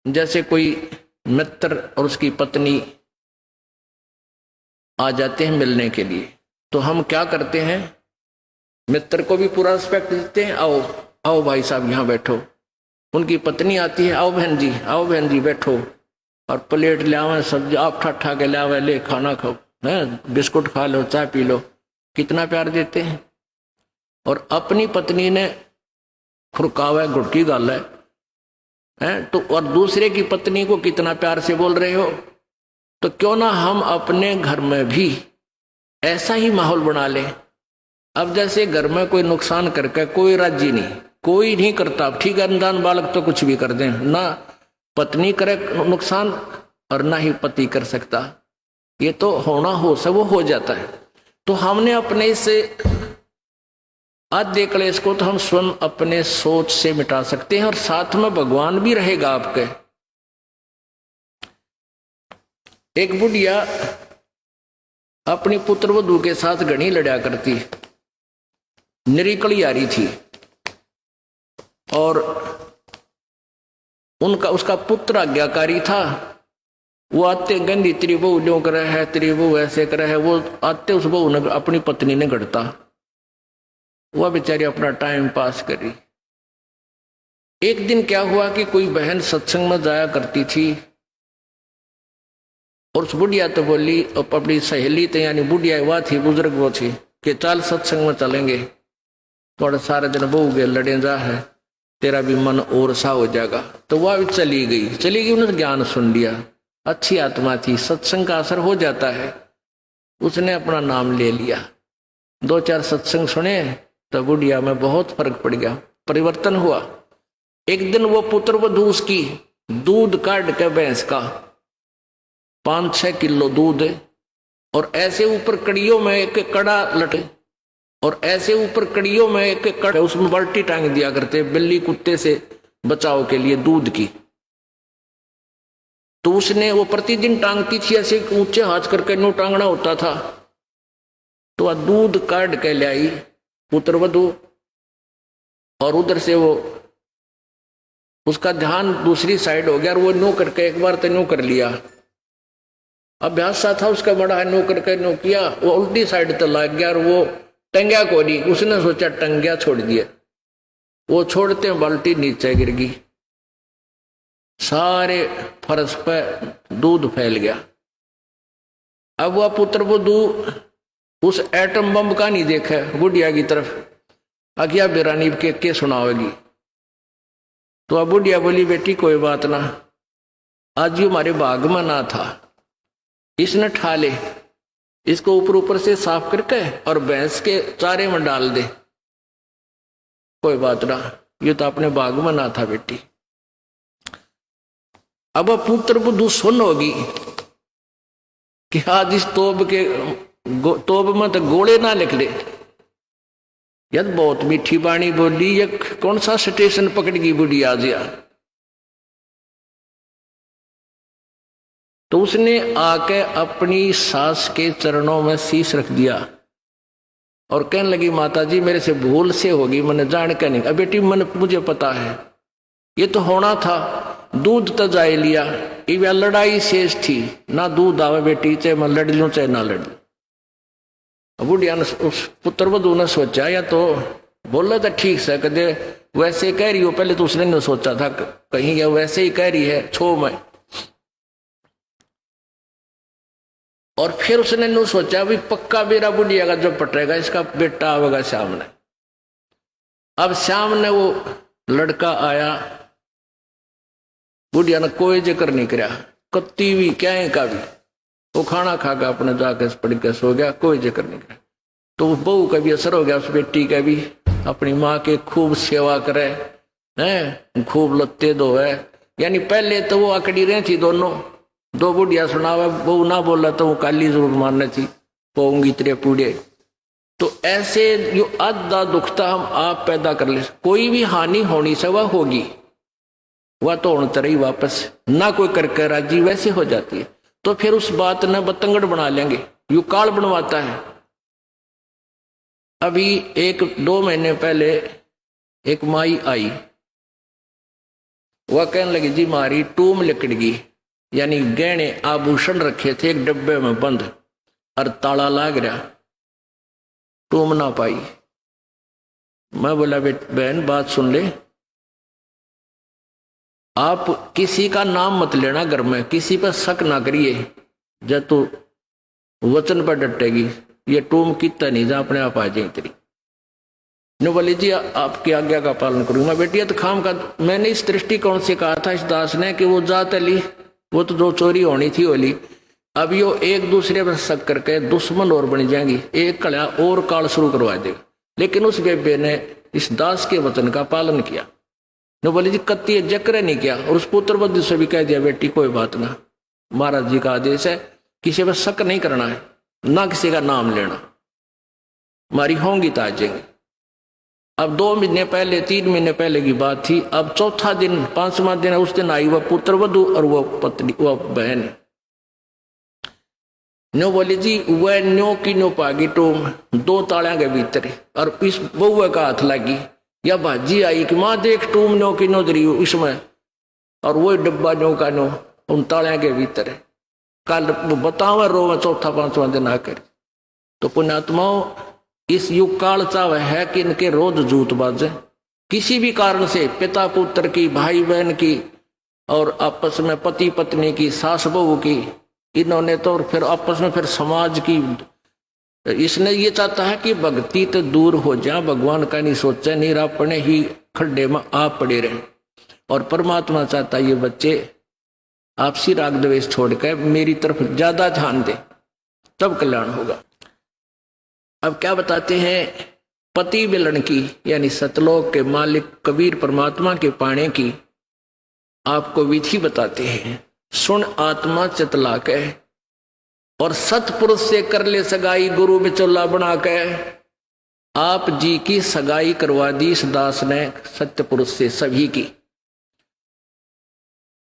जैसे कोई मित्र और उसकी पत्नी आ जाते हैं मिलने के लिए, तो हम क्या करते हैं, मित्र को भी पूरा रिस्पेक्ट देते हैं, आओ आओ भाई साहब यहाँ बैठो। उनकी पत्नी आती है, आओ बहन जी, आओ बहन जी बैठो, और प्लेट ले आवे, सब्जी आप ठा के ले आवे, ले खाना खाओ, है बिस्कुट खा लो, चाय पी लो, कितना प्यार देते हैं। और अपनी पत्नी ने खुरकावा गुटकी गाल है तो, और दूसरे की पत्नी को कितना प्यार से बोल रहे हो। तो क्यों ना हम अपने घर में भी ऐसा ही माहौल बना लें। अब जैसे घर में कोई नुकसान करके कोई राजी नहीं, कोई नहीं करता, ठीक है, अनजान बालक तो कुछ भी कर दें, ना पत्नी करे नुकसान और ना ही पति कर सकता, ये तो होना हो सब वो हो जाता है। तो हमने अपने से आधे क्लेश को तो हम स्वयं अपने सोच से मिटा सकते हैं, और साथ में भगवान भी रहेगा आपके। एक बुढ़िया अपनी पुत्र वधू के साथ घनी लड़ा करती, निरीकली आ रही थी, और उसका पुत्र आज्ञाकारी था। वो आते गंदी तेरी बहू ल्यों करे है, तेरी बहू ऐसे करे है, वो आते उस बहू ने अपनी पत्नी ने गढ़ता, वह बेचारी अपना टाइम पास करी। एक दिन क्या हुआ कि कोई बहन सत्संग में जाया करती थी, और उस बुढ़िया तो बोली, अपनी सहेली तो यानी बुढ़िया वह थी, बुजुर्ग वो थी, कि चल सत्संग में चलेंगे, थोड़ा सारे दिन बहू के लड़े जा है, तेरा भी मन और सा हो जाएगा। तो वह भी चली गई, उन्होंने ज्ञान सुन लिया, अच्छी आत्मा थी, सत्संग का असर हो जाता है। उसने अपना नाम ले लिया, 2-4 सत्संग सुने, तो बुढ़िया में बहुत फर्क पड़ गया, परिवर्तन हुआ। एक दिन वो पुत्र वधू उसकी दूध काट के भैंस का 5-6 किलो दूध, और ऐसे ऊपर कड़ियों में एक कड़ा लटे, और ऐसे ऊपर कड़ियों में एक कड़ा, उसमें बाल्टी टांग दिया करते बिल्ली कुत्ते से बचाव के लिए दूध की। तो उसने वो प्रतिदिन टांगती थी, ऐसे ऊंचे हाथ करके नो टांगना होता था। तो वह दूध काट के ले आई पुत्र वधू, और उधर से वो उसका ध्यान दूसरी साइड हो गया, और वो नो करके एक बार तो नो कर लिया, अभ्यास सा था उसका बड़ा है, नो करके नो किया, वो उल्टी साइड तो लग गया, और वो टंग्या को नहीं, उसने सोचा टंग्या छोड़ दिया, वो छोड़ते बाल्टी नीचे गिर गई, सारे फर्श पे दूध फैल गया। अब वह पुत्र वधू उस एटम बम का नहीं देखा बुढ़िया की तरफ, अगिया बेरानी के सुनावेगी। तो अब बुढ़िया बोली, बेटी कोई बात ना, आज ये हमारे भाग में ना था, इसने ठा ले, इसको ऊपर ऊपर से साफ करके और भैंस के चारे में डाल दे, कोई बात ना, ये तो अपने बाग में ना था बेटी। अब पुत्र बुद्धू सुन होगी कि आज इस तोब में तो गोले ना लिख ले, यद बहुत मीठी बाणी बोली, ये कौन सा स्टेशन पकड़ गई बुढ़ी आज यार। तो उसने आके अपनी सास के चरणों में शीश रख दिया, और कहने लगी, माता जी मेरे से भूल से होगी, मैंने जान के नहीं, अब बेटी मुझे पता है, ये तो होना था, दूध तो जाए लिया, ये लड़ाई शेष थी, ना दूध आवे बेटी, चाहे मैं लड़ लूं चाहे ना लड़ लूं। बुढ़िया ने उस पुत्र वधू ने सोचा, या तो बोला था ठीक से, कदे वैसे कह रही हो, पहले तो उसने नहीं सोचा था कहीं या वैसे ही कह रही है छो में, और फिर उसने नु सोचा भी पक्का मेरा बुढ़िया का जो पटेगा, इसका बेटा आवेगा श्याम ने। अब श्याम ने वो लड़का आया, बुढ़िया ने कोई जिक्र नहीं कराया, कत्ती भी क्या का भी, वो खाना खा के अपने जाके पड़ के सो गया, कोई जिक्र नहीं कराया। तो बहू का भी असर हो गया, उस बेटी का भी, अपनी माँ के खूब सेवा करे हैं, खूब लत्ते धोए, यानी पहले तो वो अकड़ी रही थी दोनों, दो बुढ़िया सुनावे, बहू ना बोला तो वो काली जरूर मारने थी, पोंगी तेरे पूड़े। तो ऐसे जो आधा दुखता हम आप पैदा कर ले, कोई भी हानि होनी से वह होगी, वह तो होने तरह ही वापस ना कोई करके राजी वैसे हो जाती है। तो फिर उस बात न बतंगड़ बना लेंगे, यू काल बनवाता है। अभी 1-2 महीने पहले एक माई आई, वह कहने लगी जी मारी टूम लिकड़ गई, यानी गहने आभूषण रखे थे एक डब्बे में बंद और ताला लाग रहा, टूम ना पाई। मैं बोला बहन बात सुन ले, आप किसी का नाम मत लेना घर में, किसी पर शक ना करिए, जब तू वचन पर डटेगी ये टूम कितना नहीं जा अपने आप आ जाए तेरी। ने बोली जी आपकी आज्ञा का पालन करूंगा। बेटी तो खाम का मैंने इस दृष्टिकोण से कहा था इस दास ने कि वो जात अली वो तो जो चोरी होनी थी होली, अब यो एक दूसरे पर शक करके दुश्मन और बन जाएंगी, एक कड़ा और काल शुरू करवा देगा। लेकिन उस बेबे ने इस दास के वचन का पालन किया। ने बोली जी कत्ती जक्र नहीं किया, और उस पुत्र बुद्धि से भी कह दिया बेटी कोई बात ना, महाराज जी का आदेश है किसी पर शक नहीं करना है, ना किसी का नाम लेना, हमारी होंगी तो आ जाएंगे। अब 2 महीने पहले 3 महीने पहले की बात थी। अब चौथा दिन 5वां दिन है, उस दिन आई वह पुत्र वधु और वह पत्नी वह बहन। न्यो बोली जी वह न्यो की न्यो पागी टूम 2 तालियां के भीतर, और इस बउआ का हाथ लगी या भाजी आई कि माँ देख टूम न्यो की न्यो दरी इसमें, और वही डब्बा न्यो का न्यो उन तालियां के भीतर है। कल बतावा रो में चौथा 5वां दिन आकर। तो पुण्यात्माओं इस युग काल चाव है कि इनके रोज जूत बाजे, किसी भी कारण से पिता पुत्र की, भाई बहन की, और आपस में पति पत्नी की, सास बहू की, इन्होंने तो फिर आपस में फिर समाज की। इसने ये चाहता है कि भक्ति तो दूर हो जाए, भगवान का नहीं सोचे, नहीं अपने ही खड्डे में आप पड़े रहे। और परमात्मा चाहता है ये बच्चे आपसी राग द्वेष छोड़कर मेरी तरफ ज्यादा ध्यान दे, तब कल्याण होगा। अब क्या बताते हैं, पति मिलन की यानी सतलोक के मालिक कबीर परमात्मा के पाने की आपको विधि बताते हैं। सुन आत्मा चितला के और सतपुरुष से कर ले सगाई, गुरु बिचौला बना के। आप जी की सगाई करवा दी इस दास ने सत्य पुरुष से सभी की,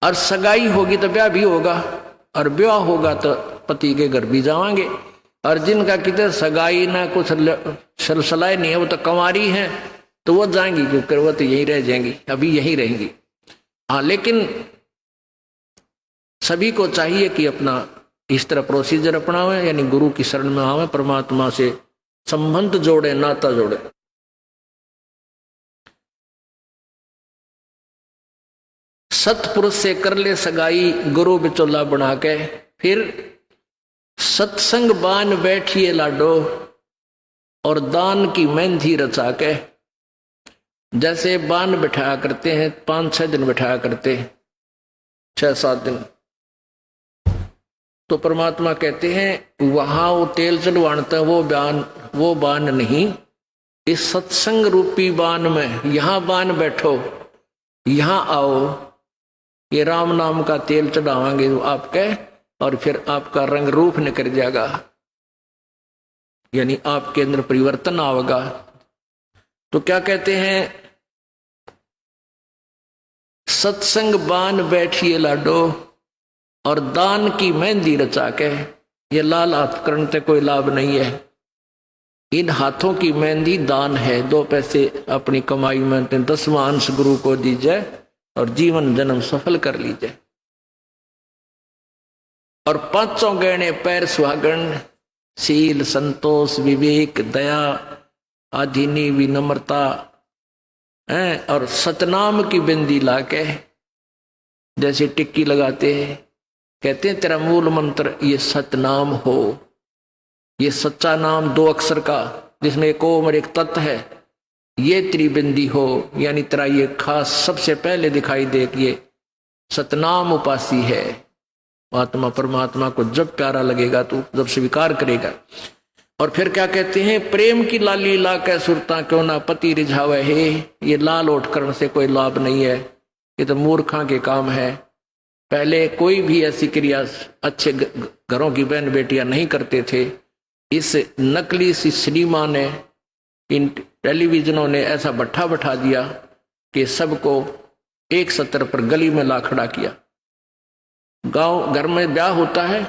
और सगाई होगी तो ब्याह भी होगा, और ब्याह होगा तो पति के घर भी जावांगे। और जिनका कितने सगाई ना कुछ सलसलाए नहीं है, वो तो कंवारी हैं, तो वो जाएंगी, क्योंकि वो तो यहीं रह जाएंगी, अभी यहीं रहेंगी। हाँ, लेकिन सभी को चाहिए कि अपना इस तरह प्रोसीजर अपनावे, यानी गुरु की शरण में आवे, परमात्मा से संबंध जोड़े, नाता जोड़े। सतपुरुष से कर ले सगाई, गुरु बिचौला बना के। फिर सत्संग बान बैठिए लाडो और दान की मेहंदी रचा के। जैसे बान बिठाया करते हैं, 5-6 दिन बिठाया करते, 6-7 दिन, तो परमात्मा कहते हैं वहां वो तेल चढ़वाता है, वो बान नहीं, इस सत्संग रूपी बान में यहां बान बैठो, यहां आओ, ये राम नाम का तेल चढ़ावांगे आपके, और फिर आपका रंग रूप निकल जाएगा, यानी आपके अंदर परिवर्तन आएगा। तो क्या कहते हैं, सत्संग बान बैठिए लाडो और दान की मेहंदी रचा के। ये लाल हाथ करने से कोई लाभ नहीं है, इन हाथों की मेहंदी दान है। 2 पैसे अपनी कमाई में 10वां अंश गुरु को दीजिए और जीवन जन्म सफल कर लीजिए। और 5 गहने पैर सुहागन, शील, संतोष, विवेक, दया, आधीनी, विनम्रता, और सतनाम की बिंदी लाके, जैसे टिक्की लगाते हैं, कहते हैं तेरा मूल मंत्र ये सतनाम हो, ये सच्चा नाम 2 अक्षर का जिसमें एक ओम और एक तत् है, ये त्रिबिंदी हो, यानी तेरा ये खास सबसे पहले दिखाई दे कि ये सतनाम उपासी है। आत्मा परमात्मा को जब प्यारा लगेगा तो जब स्वीकार करेगा। और फिर क्या कहते हैं, प्रेम की लाली ला के सुरता क्यों ना पति रिझावे है। ये लाल ओठ करने से कोई लाभ नहीं है, ये तो मूर्खा के काम है। पहले कोई भी ऐसी क्रिया अच्छे घरों की बहन बेटियां नहीं करते थे। इस नकली सी सिनेमा ने, इन टेलीविजनों ने ऐसा भट्ठा बैठा दिया कि सबको एक सत्र पर गली में ला खड़ा किया। गांव घर में ब्याह होता है,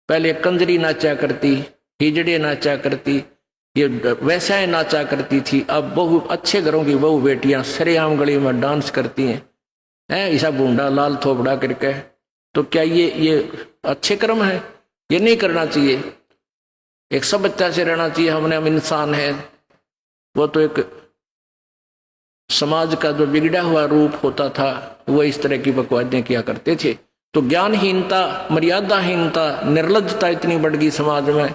पहले कंजरी नाचा करती, हिजड़े नाचा करती, ये वैसाएं नाचा करती थी। अब अच्छे घरों की बहू बेटियां सरेआम गली में डांस करती हैं, है, ऐसा बूंदा लाल थोपड़ा करके। तो क्या ये अच्छे कर्म है? ये नहीं करना चाहिए। एक सभ्यता से रहना चाहिए। हमने, हम इंसान है। वो तो एक समाज का जो बिगड़ा हुआ रूप होता था, वो इस तरह की बकवादें किया करते थे। तो ज्ञानहीनता, मर्यादाहीनता, निर्लज्जता इतनी बढ़ गई समाज में,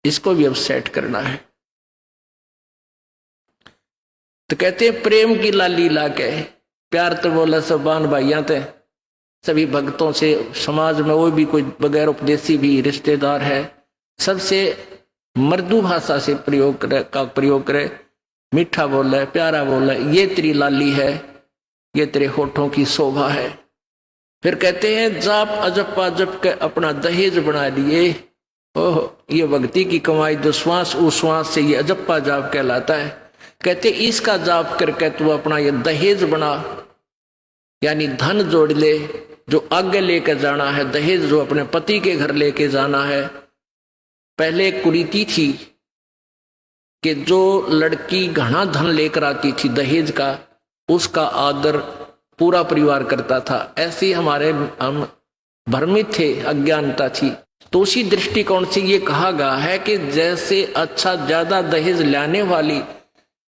इसको भी अब सेट करना है। तो कहते हैं प्रेम की लाली लाके, प्यार तो बोला सब बान भाइयां थे, सभी भक्तों से, समाज में वो भी कोई बगैर उपदेशी भी रिश्तेदार है, सबसे मृदु भाषा से प्रयोग करे, मीठा बोले, प्यारा बोले, ये तेरी लाली है, ये तेरे होठों की शोभा है। फिर कहते हैं जाप अजप अजप के अपना दहेज बना लिए। ओह, ये भक्ति की कमाई जो श्वास उश्वास से ये अजप्पा जाप कहलाता है। कहते इसका जाप करके तू अपना ये दहेज बना, यानी धन जोड़ ले, जो आगे लेकर जाना है, दहेज जो अपने पति के घर लेके जाना है। पहले एक कुरीति थी कि जो लड़की घना धन लेकर आती थी दहेज का, उसका आदर पूरा परिवार करता था। ऐसे हमारे हम भ्रमित थे, अज्ञानता थी। तो उसी दृष्टिकोण से ये कहा गया है कि जैसे अच्छा ज्यादा दहेज लाने वाली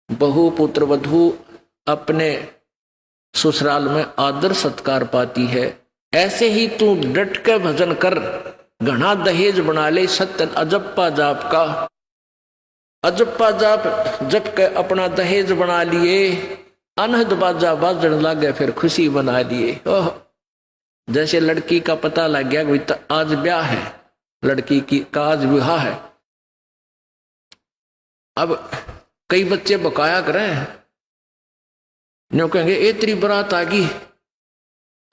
बहु पुत्र वधू अपने ससुराल में आदर सत्कार पाती है, ऐसे ही तू डट के भजन कर, घना दहेज बना ले। सत्य अजप्पा जाप का, अजप्पा जाप जप के अपना दहेज बना लिए, अनहद बाजा बाजन लागे फिर खुशी बना लिए। ओह, जैसे लड़की का पता लग गया कि आज ब्याह है, लड़की की का आज विवाह है। अब कई बच्चे बकाया करें, न्यों कहेंगे ए तेरी बरात आ गई,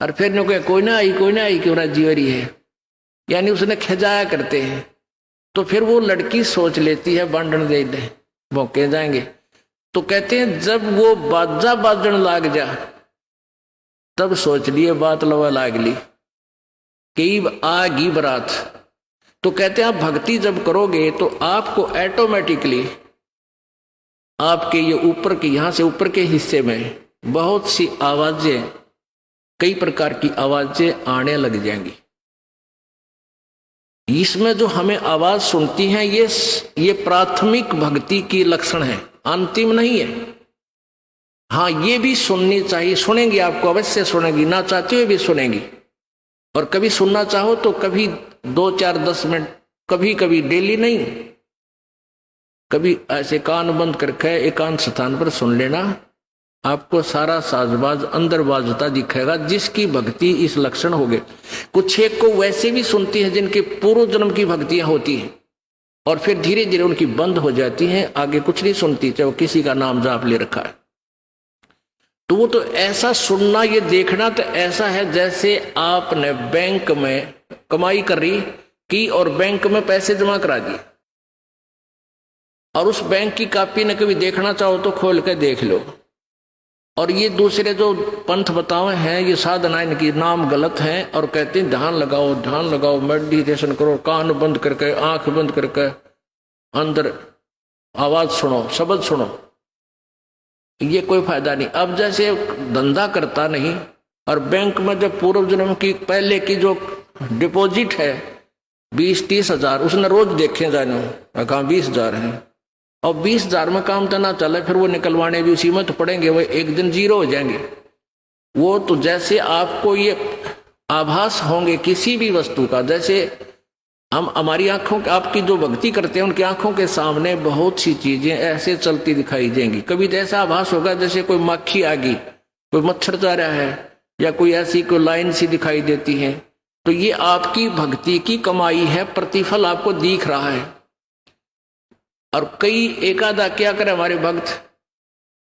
और फिर न्यों कहे कोई ना आई क्यों राजी हो रही है, यानी उसने खिजाया करते हैं। तो फिर वो लड़की सोच लेती है बांधन दे दे, मौके जाएंगे। तो कहते हैं जब वो बाजा बाजन लाग जा, तब सोच लिए बात लवा लाग ली, कई आगी बरात। तो कहते हैं आप भक्ति जब करोगे तो आपको ऑटोमेटिकली आपके ये ऊपर के, यहां से ऊपर के हिस्से में बहुत सी आवाजें, कई प्रकार की आवाजें आने लग जाएंगी। इसमें जो हमें आवाज सुनती हैं, ये प्राथमिक भक्ति की लक्षण है, अंतिम नहीं है। हाँ, ये भी सुननी चाहिए, सुनेंगी, आपको अवश्य सुनेंगी, ना चाहते हुए भी सुनेंगी। और कभी सुनना चाहो तो कभी 2 4 10 मिनट, कभी कभी डेली नहीं, कभी ऐसे कान बंद करके एकांत स्थान पर सुन लेना, आपको सारा साजबाज अंदर बाजता दिखेगा, जिसकी भक्ति इस लक्षण हो गए। कुछ एक को वैसे भी सुनती है जिनके पूर्व जन्म की भक्तियां होती हैं, और फिर धीरे धीरे उनकी बंद हो जाती हैं, आगे कुछ नहीं सुनती, चाहे वो किसी का नाम जाप ले रखा है। तो वो तो ऐसा सुनना, ये देखना तो ऐसा है जैसे आपने बैंक में कमाई कर रही की और बैंक में पैसे जमा करा दिए, और उस बैंक की कॉपी ने कभी देखना चाहो तो खोल के देख लो। और ये दूसरे जो पंथ बतावे हैं, ये साधना इनकी नाम गलत है, और कहते हैं ध्यान लगाओ, मेडिटेशन करो, कान बंद करके, आंख बंद करके, अंदर आवाज सुनो, शब्द सुनो। ये कोई फायदा नहीं। अब जैसे धंधा करता नहीं, और बैंक में जब पूर्व जन्म की पहले की जो डिपॉजिट है 20-30 हजार, उसने रोज देखे जाने, कहा 20,000 है, और 20,000 में काम तो ना चले, फिर वो निकलवाने भी उसी में तो पड़ेंगे, वो एक दिन जीरो हो जाएंगे। वो तो जैसे आपको ये आभास होंगे किसी भी वस्तु का, जैसे हम हमारी आंखों, आपकी जो भक्ति करते हैं उनकी आंखों के सामने बहुत सी चीजें ऐसे चलती दिखाई देंगी। कभी तो ऐसा आभास होगा जैसे कोई मक्खी आ गई, कोई मच्छर जा रहा है, या कोई ऐसी कोई लाइन सी दिखाई देती है। तो ये आपकी भक्ति की कमाई है, प्रतिफल आपको दिख रहा है। और कई एकादा क्या करे हमारे भक्त,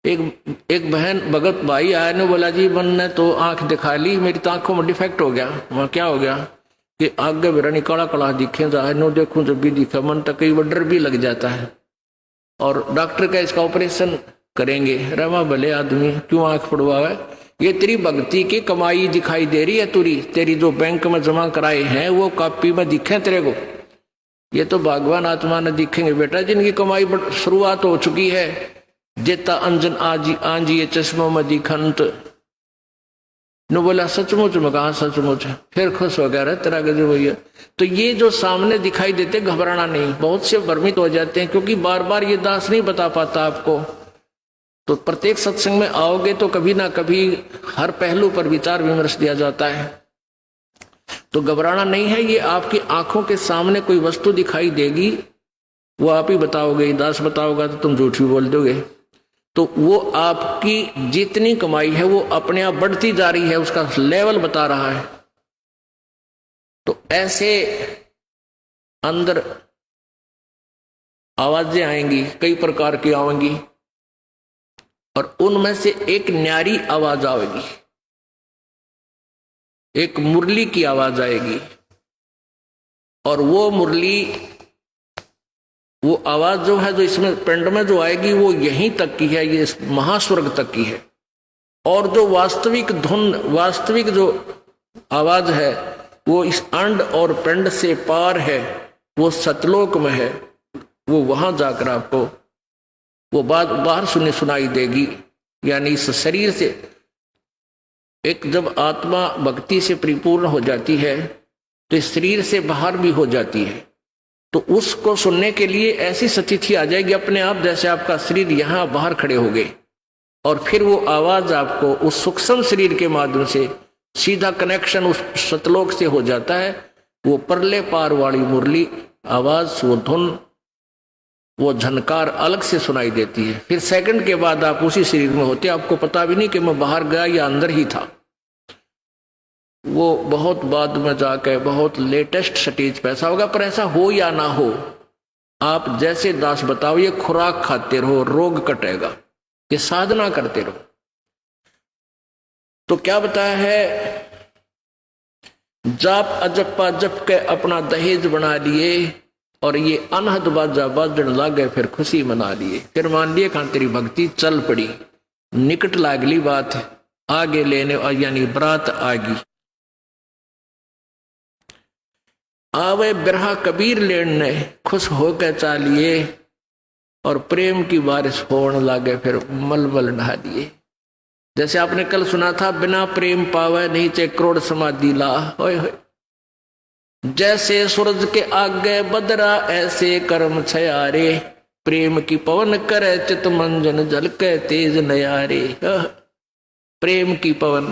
एक बहन भगत भाई आया ने बोला जी मन ने तो आंख दिखा ली, मेरी तो आंखों में डिफेक्ट हो गया। वहां क्या हो गया कि आगे बेरा काला काला दिखे जा, नो देखूं जब भी दिखा, मन तक कई बार डर भी लग जाता है। और डॉक्टर का इसका ऑपरेशन करेंगे, रमा भले आदमी क्यों आंख पड़वावे, ये तेरी भक्ति की कमाई दिखाई दे रही है, तेरी जो बैंक में जमा कराए हैं वो कॉपी में दिखे तेरे को। ये तो भगवान आत्मा ने दिखेंगे बेटा, जिनकी कमाई शुरुआत हो चुकी है। जेता अंजन आजी आंजी ये चश्मों में दिखंत, नो बोला सचमुच में, कहा सचमुच। फिर खुश हो गया, तेरा गजब भैया। तो ये जो सामने दिखाई देते घबराना नहीं। बहुत से भ्रमित हो जाते हैं क्योंकि बार बार ये दास नहीं बता पाता आपको। तो प्रत्येक सत्संग में आओगे तो कभी ना कभी हर पहलू पर विचार विमर्श दिया जाता है। तो घबराना नहीं है। ये आपकी आंखों के सामने कोई वस्तु दिखाई देगी, वो आप ही बताओगे। दास बताओगा तो तुम झूठ भी बोल दोगे। तो वो आपकी जितनी कमाई है वो अपने आप बढ़ती जा रही है, उसका लेवल बता रहा है। तो ऐसे अंदर आवाजें आएंगी, कई प्रकार की आएंगी, और उनमें से एक न्यारी आवाज आएगी, एक मुरली की आवाज आएगी। और वो मुरली, वो आवाज जो है, जो इसमें पिंड में जो आएगी, वो यहीं तक की है, ये महास्वर्ग तक की है। और जो वास्तविक धुन, वास्तविक जो आवाज है, वो इस अंड और पिंड से पार है, वो सतलोक में है। वो वहां जाकर आपको वो बात बाहर सुनाई देगी। यानी इस शरीर से एक जब आत्मा भक्ति से परिपूर्ण हो जाती है तो इस शरीर से बाहर भी हो जाती है। तो उसको सुनने के लिए ऐसी स्थिति आ जाएगी अपने आप, जैसे आपका शरीर यहां बाहर खड़े हो गए, और फिर वो आवाज आपको उस सूक्ष्म शरीर के माध्यम से सीधा कनेक्शन उस सतलोक से हो जाता है। वो परले पार वाली मुरली आवाज, वो धुन, वो झनकार अलग से सुनाई देती है। फिर सेकंड के बाद आप उसी शरीर में होते, आपको पता भी नहीं कि मैं बाहर गया या अंदर ही था। वो बहुत बाद में जाके बहुत लेटेस्ट स्टेज पे ऐसा होगा। पर ऐसा हो या ना हो, आप जैसे दास बताओ, ये खुराक खाते रहो, रोग कटेगा। ये साधना करते रहो। तो क्या बताया है, जाप अजप्पा जप के अपना दहेज बना लिए, और ये अनहद बाजा बाजन लागे, फिर खुशी मना लिए। फिर मान लिए खान तेरी भक्ति चल पड़ी, निकट लागली बात आगे लेने, यानी बरात आगी। आवे बिरहा कबीर लेने, खुश होकर चालिए, और प्रेम की बारिश होने लागे, फिर मलमल नहा दिए। जैसे आपने कल सुना था, बिना प्रेम पावे नहीं चे करोड़ समाधि ला। होय होय। जैसे सूरज के आगे बदरा, ऐसे कर्म छयारे, प्रेम की पवन करे चित मंजन झलके तेज नयारे। प्रेम की पवन,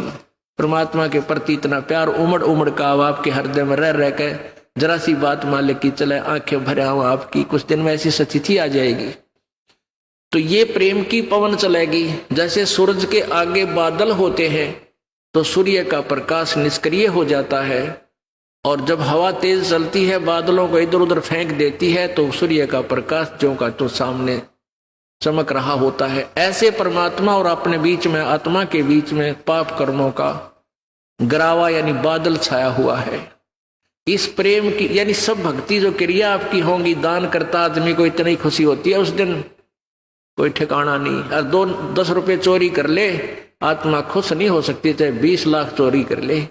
परमात्मा के प्रति इतना प्यार उमड़ उमड़ का आपके हृदय में रह के, जरा सी बात मालिक की चले, आंखें भरे हो आपकी, कुछ दिन में ऐसी स्थिति आ जाएगी। तो ये प्रेम की पवन चलेगी। जैसे सूरज के आगे बादल होते हैं तो सूर्य का प्रकाश निष्क्रिय हो जाता है, और जब हवा तेज चलती है, बादलों को इधर उधर फेंक देती है, तो सूर्य का प्रकाश ज्यों का तो सामने चमक रहा होता है। ऐसे परमात्मा और अपने बीच में, आत्मा के बीच में पाप कर्मों का गरावा यानी बादल छाया हुआ है। इस प्रेम की, यानी सब भक्ति जो क्रिया आपकी होंगी, दान करता आदमी को इतनी खुशी होती है उस दिन, कोई ठिकाना नहीं। और 10 रुपये चोरी कर ले, आत्मा खुश नहीं हो सकती, चाहे 20 लाख चोरी कर ले।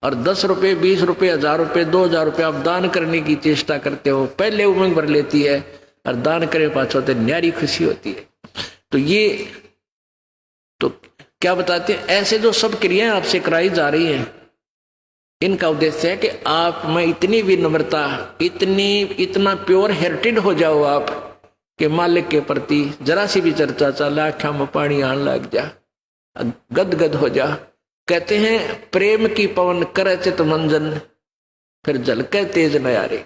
और 10 रुपये, 20 रुपये, 1000 रुपये, 2000 रुपये आप दान करने की चेष्टा करते हो, पहले उमंग भर लेती है, और दान करे पाछो तो न्यारी खुशी होती है। तो ये तो क्या बताते हैं, ऐसे जो सब क्रियाएं आपसे कराई जा रही हैं, इनका उद्देश्य है कि आप में इतनी विनम्रता, इतना प्योर हेरिटेड हो जाओ आप कि मालिक के प्रति जरा सी भी चर्चा चले, आँखों में पानी आने लग जा, गदगद हो जा। कहते हैं प्रेम की पवन करे चित मंजन, फिर झलके तेज नयारे।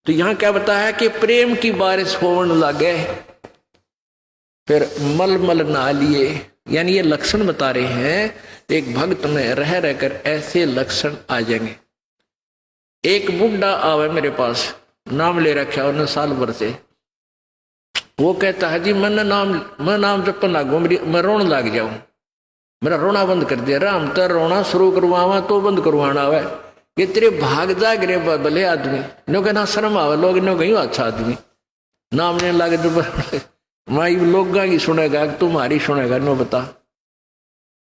तो यहाँ क्या बताया है कि प्रेम की बारिश होने लगे, फिर मलमल नहा लिए। यानी ये लक्षण बता रहे हैं, एक भक्त में रह रहकर ऐसे लक्षण आ जाएंगे। एक बुढ़ा आवे मेरे पास, नाम ले रखा उन्होंने साल भर से। वो कहता है जी मैं नाम जपन लागू, मैं रोने लग जाऊं, मेरा रोना बंद कर दिया। राम तो रोना शुरू करवावा तो बंद करवाना आवे, ये तेरे भाग जाग रे भले आदमी। नो कहना शर्म आवे, लोग नो कहीं अच्छा आदमी नाम नहीं लागे तो माई लोग की सुनेगा, तुम्हारी सुनेगा, नो बता।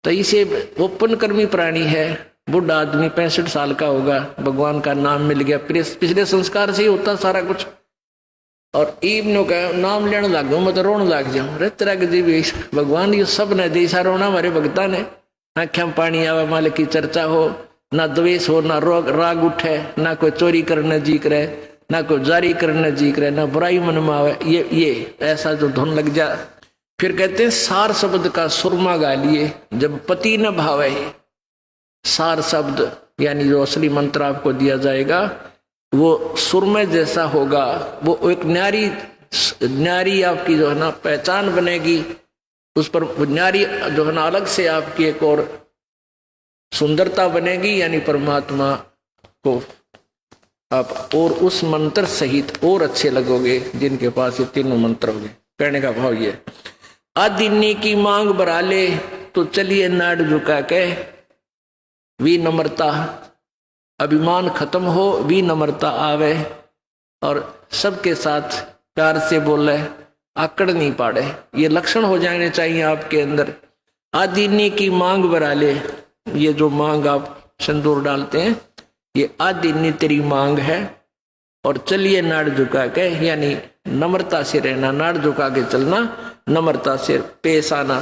तो इसे ओपन कर्मी प्राणी है, बुढ़ा आदमी 65 साल का होगा, भगवान का नाम मिल गया, पिछले संस्कार से ही होता सारा कुछ। और ईब का नाम लेने लग गया, मैं तो रोने लग जाऊं। अरे तेरा जी भगवान ये सब ने दी, रोना हमारे भगता ने, आँखें में पानी आवे, मालिक की चर्चा हो, ना द्वेष हो, ना राग उठे, ना कोई चोरी करने जी करे, ना कोई जारी करने जी करे, ना बुराई मन में आवे, ये ऐसा जो धुन लग जा। फिर कहते हैं सार शब्द का सुरमा गा लिए जब पति न भावे। सार शब्द यानी जो असली मंत्र आपको दिया जाएगा वो सुरमे जैसा होगा, वो एक न्यारी आपकी जो है ना पहचान बनेगी, उस पर न्यारी जो है ना अलग से आपकी एक और सुंदरता बनेगी, यानी परमात्मा को आप और उस मंत्र सहित और अच्छे लगोगे जिनके पास ये तीनों मंत्र होंगे। कहने का भाव ये, आदिन्नी की मांग बरा ले तो चलिए नाड़ झुका के, विनम्रता, अभिमान खत्म हो, विनम्रता आवे और सबके साथ प्यार से बोले, आकड़ नहीं पाड़े, ये लक्षण हो जाने चाहिए आपके अंदर। आदिन्नी की मांग बरा ले, ये जो मांग आप सिंदूर डालते हैं ये आदिन्नी तेरी मांग है, और चलिए नाड़ झुका के, यानी नम्रता से रहना, नाड़ झुका के चलना, नम्रता से पेश आना।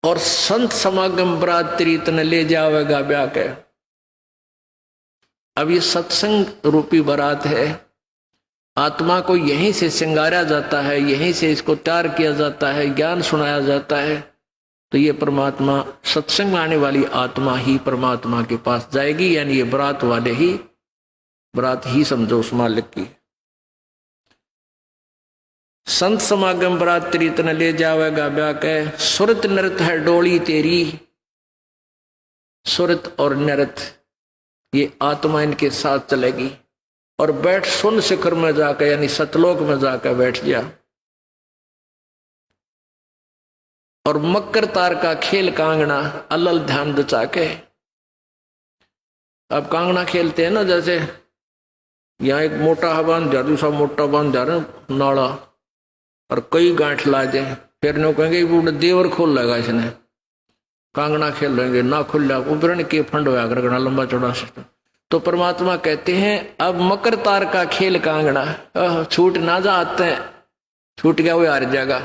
और संत समागम बरात तेरी तन ले जावेगा ब्याह के। अब ये सत्संग रूपी बरात है, आत्मा को यहीं से श्रृंगारा जाता है, यहीं से इसको तैयार किया जाता है, ज्ञान सुनाया जाता है, तो ये परमात्मा सत्संग में आने वाली आत्मा ही परमात्मा के पास जाएगी, यानी ये बरात वाले ही, बरात ही समझो उस मालिक की। संत समागम बरात तेरी तन ले जावेगा ब्याह के, सुरत नृत है डोली तेरी। सुरत और नृत ये आत्मा इनके साथ चलेगी, और बैठ सुन शिखर में जाकर, यानी सतलोक में जाकर बैठ जा। और मकर तार का खेल कांगना अलल ध्यान दचा के। अब कांगना खेलते हैं ना, जैसे यहाँ एक मोटा बांध दिया, दूसरा मोटा बांध दिया नाड़ा, और कई गांठ ला दे, फिर नो कहेंगे वो देवर खोल लेगा इसने, कांगना खेल लेंगे ना खुल उभरण के फंड होया करना लंबा चौड़ा सिस्टम। तो परमात्मा कहते हैं अब मकर तार का खेल कांगना, छूट ना जाते हैं, छूट गया वो हार जाएगा।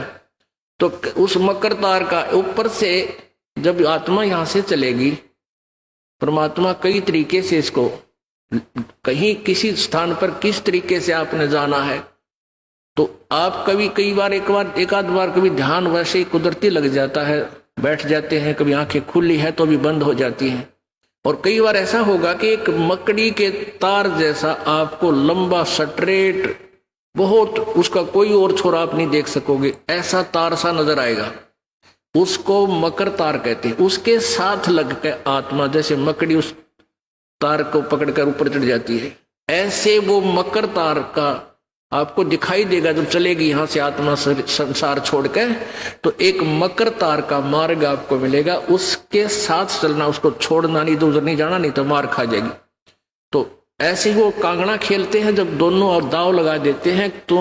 तो उस मकर तार का ऊपर से जब आत्मा यहां से चलेगी, परमात्मा कई तरीके से इसको, कहीं किसी स्थान पर किस तरीके से आपने जाना है, तो आप कभी एक आध बार कभी ध्यान वैसे ही कुदरती लग जाता है, बैठ जाते हैं, कभी आंखें खुली है तो भी बंद हो जाती हैं, और कई बार ऐसा होगा कि एक मकड़ी के तार जैसा आपको लंबा स्ट्रेट, बहुत उसका कोई और छोर आप नहीं देख सकोगे, ऐसा तार सा नजर आएगा, उसको मकर तार कहते हैं। उसके साथ लग के आत्मा जैसे मकड़ी उस तार को पकड़कर ऊपर चढ़ जाती है, ऐसे वो मकर तार का आपको दिखाई देगा जब चलेगी यहां से आत्मा संसार छोड़ के, तो एक मकर तार का मार्ग आपको मिलेगा, उसके साथ चलना, उसको छोड़ना नहीं, तो उधर नहीं जाना, नहीं तो मार खा जाएगी। तो ऐसे ही वो कांगड़ा खेलते हैं, जब दोनों और दाव लगा देते हैं, तू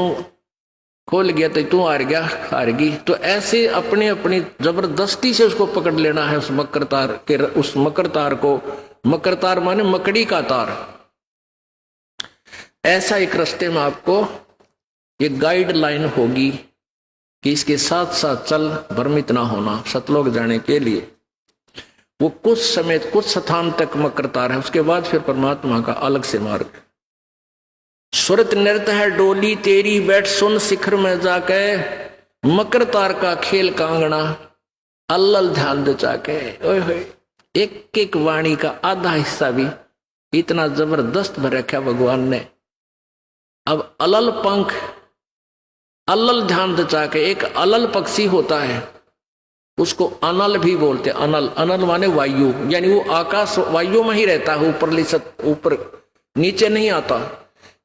खोल गया तो तू हार गया, हारगी, तो ऐसे अपने अपनी जबरदस्ती से उसको पकड़ लेना है, उस मकर तार के, उस मकर तार को। मकर तार माने मकड़ी का तार। ऐसा एक रास्ते में आपको एक गाइडलाइन होगी कि इसके साथ साथ चल, भ्रमित ना होना सतलोक जाने के लिए। वो कुछ समय कुछ स्थान तक मकर तार है, उसके बाद फिर परमात्मा का अलग से मार्ग। सुरत नृत्य है डोली तेरी, बैठ सुन शिखर में जाके, मकर तार का खेल कांगना अल्लल ध्यान दे जाके। ओए होए, एक एक वाणी का आधा हिस्सा भी इतना जबरदस्त भर रखा भगवान ने। अब अलल पंख, अल्लल ध्यान दचा के, एक अलल पक्षी होता है, उसको अनल भी बोलते। अनल, अनल माने वायु, यानी वो आकाश वायु में ही रहता है, ऊपर नीचे नहीं आता।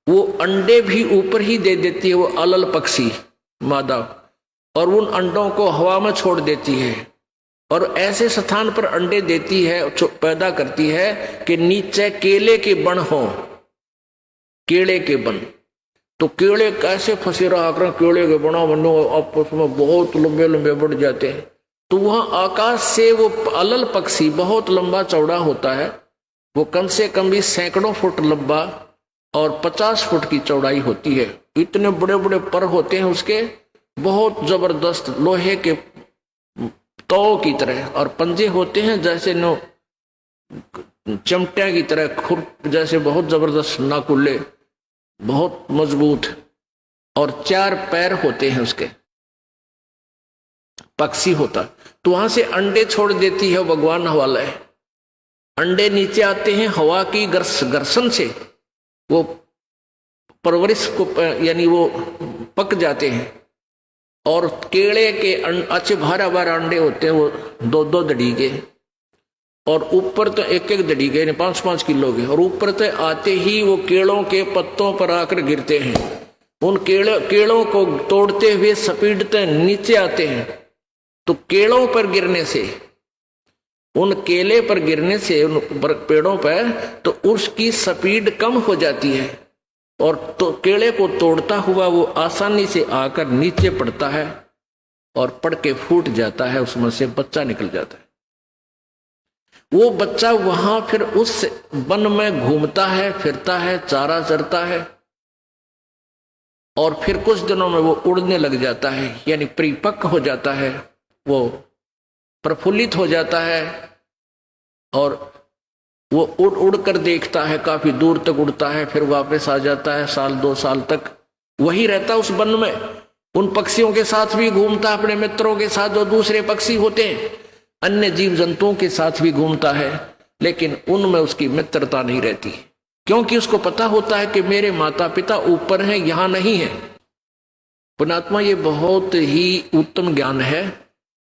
वो अंडे भी ऊपर ही दे देती है वो अलल पक्षी मादा, और उन अंडों को हवा में छोड़ देती है, और ऐसे स्थान पर अंडे देती है, पैदा करती है कि नीचे केले के बन हो, केले के बन। तो केले कैसे फंसे रहा कर, केले के बना बनो आपस में बहुत लंबे लंबे बढ़ जाते हैं। तो वहां आकाश से वो अलल पक्षी बहुत लंबा चौड़ा होता है, वो कम से कम भी सैकड़ों फुट लंबा और 50 फुट की चौड़ाई होती है। इतने बड़े बड़े पर होते हैं उसके, बहुत जबरदस्त लोहे के तौ की तरह, और पंजे होते हैं जैसे नो चमटिया की तरह, खुर जैसे बहुत जबरदस्त नाकुले, बहुत मजबूत, और 4 पैर होते हैं उसके, पक्षी होता। तो वहां से अंडे छोड़ देती है भगवान हवाला है। अंडे नीचे आते हैं हवा की घर्षण से, वो परवरिश को यानी वो पक जाते हैं, और केले के अच्छे भारा भारा अंडे होते हैं, वो 2-2 दड़ी के, और ऊपर तो 1-1 दड़ी के 5-5 किलो के, और ऊपर तो आते ही वो केलों के पत्तों पर आकर गिरते हैं। उन केलों को तोड़ते हुए सपीटते नीचे आते हैं। तो केलों पर गिरने से, उन केले पर गिरने से, उन पेड़ों पर, तो उसकी स्पीड कम हो जाती है, और तो केले को तोड़ता हुआ वो आसानी से आकर नीचे पड़ता है, और पड़ के फूट जाता है, उसमें से बच्चा निकल जाता है। वो बच्चा वहां फिर उस वन में घूमता है, फिरता है, चारा चरता है, और फिर कुछ दिनों में वो उड़ने लग जाता है, यानी परिपक्व हो जाता है, वो प्रफुल्लित हो जाता है, और वो उड़ उड़ कर देखता है, काफी दूर तक उड़ता है, फिर वापस आ जाता है, 1-2 साल तक वही रहता उस वन में। उन पक्षियों के साथ भी घूमता, अपने मित्रों के साथ जो दूसरे पक्षी होते हैं, अन्य जीव जंतुओं के साथ भी घूमता है, लेकिन उनमें उसकी मित्रता नहीं रहती, क्योंकि उसको पता होता है कि मेरे माता पिता ऊपर हैं, यहां नहीं है। पुण्यात्मा, ये बहुत ही उत्तम ज्ञान है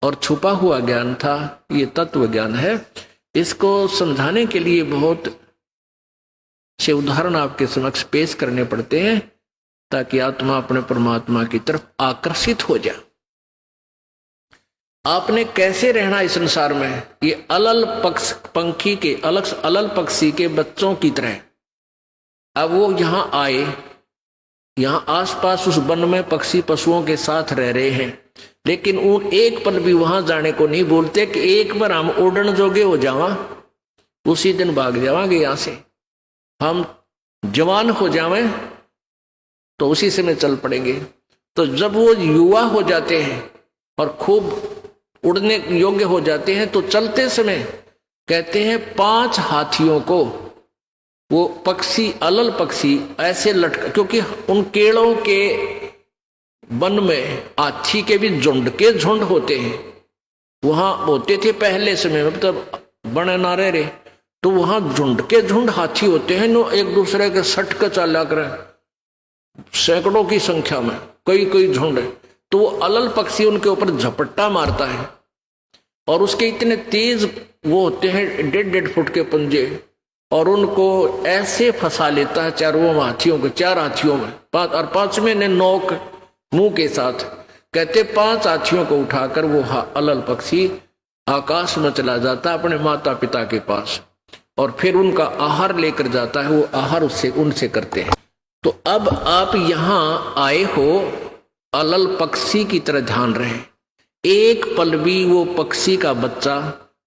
और छुपा हुआ ज्ञान था, ये तत्व ज्ञान है। इसको समझाने के लिए बहुत से उदाहरण आपके समक्ष पेश करने पड़ते हैं, ताकि आत्मा अपने परमात्मा की तरफ आकर्षित हो जाए। आपने कैसे रहना इस संसार में, ये अलल पंखी के अलल पक्षी के बच्चों की तरह। अब वो यहां आए, यहां आसपास उस वन में पक्षी पशुओं के साथ रह रहे हैं, लेकिन उन एक पल भी वहां जाने को नहीं बोलते कि एक बार हम उड़न जोगे हो जावा, उसी दिन भाग जावांगे यहां से, हम जवान हो जावें तो उसी समय चल पड़ेंगे। तो जब वो युवा हो जाते हैं और खूब उड़ने योग्य हो जाते हैं, तो चलते समय कहते हैं 5 हाथियों को वो पक्षी, अलल पक्षी ऐसे लटका, क्योंकि उन केड़ों के वन में हाथी के भी झुंड के झुंड होते हैं, वहां होते थे पहले समय में, तब बने ना रहे, तो वहां झुंड के झुंड हाथी होते हैं, नो एक दूसरे के सट के चला कर, सैकड़ों की संख्या में, कई झुंड है। तो वो अलल पक्षी उनके ऊपर झपट्टा मारता है, और उसके इतने तेज वो होते हैं 1.5 फुट के पंजे, और उनको ऐसे फंसा लेता है चारों हाथियों को, 4 हाथियों में, 5 और 5वें ने नोक मुंह के साथ। कहते 5 हाथियों को उठाकर वो अलल पक्षी आकाश में चला जाता अपने माता पिता के पास, और फिर उनका आहार लेकर जाता है, वो आहार उससे उनसे करते हैं। तो अब आप यहां आए हो, अलल पक्षी की तरह ध्यान रहे, एक पल भी वो पक्षी का बच्चा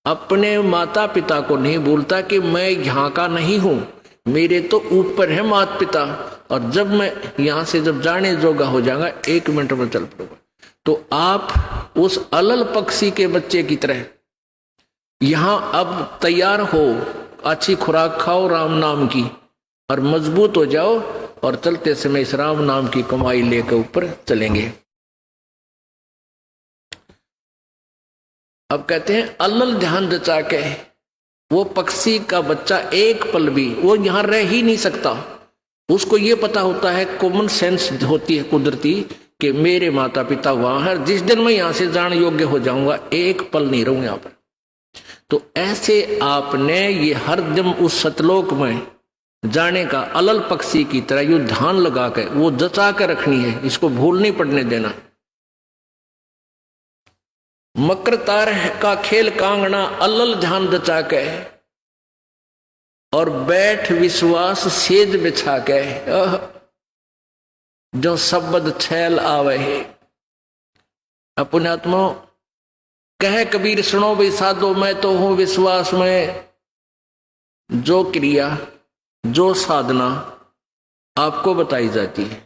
अपने माता पिता को नहीं बोलता कि मैं यहाँ का नहीं हूं, मेरे तो ऊपर है माता पिता, और जब मैं यहां से जब जाने जोगा हो जाऊंगा 1 मिनट में चल पड़ूंगा। तो आप उस अलल पक्षी के बच्चे की तरह यहां अब तैयार हो, अच्छी खुराक खाओ राम नाम की, और मजबूत हो जाओ, और चलते समय इस राम नाम की कमाई लेकर ऊपर चलेंगे। अब कहते हैं अलल ध्यान जचा के, वो पक्षी का बच्चा एक पल भी वो यहां रह ही नहीं सकता, उसको ये पता होता है, कॉमन सेंस होती है कुदरती, कि मेरे माता पिता वहां है, जिस दिन मैं यहां से जाने योग्य हो जाऊंगा, एक पल नहीं रहूंगा यहां पर। तो ऐसे आपने ये हर दिन उस सतलोक में जाने का अलल पक्षी की तरह यू ध्यान लगा के वो जचा कर रखनी है, इसको भूल नहीं पड़ने देना। मकर तार का खेल कांगना अलल ध्यान जचा के, और बैठ विश्वास सेज बिछा के, जो शब्द छैल आवे है। अपने आत्मा कह कबीर सुनो भी साधो, मैं तो हूं विश्वास में, जो क्रिया जो साधना आपको बताई जाती है,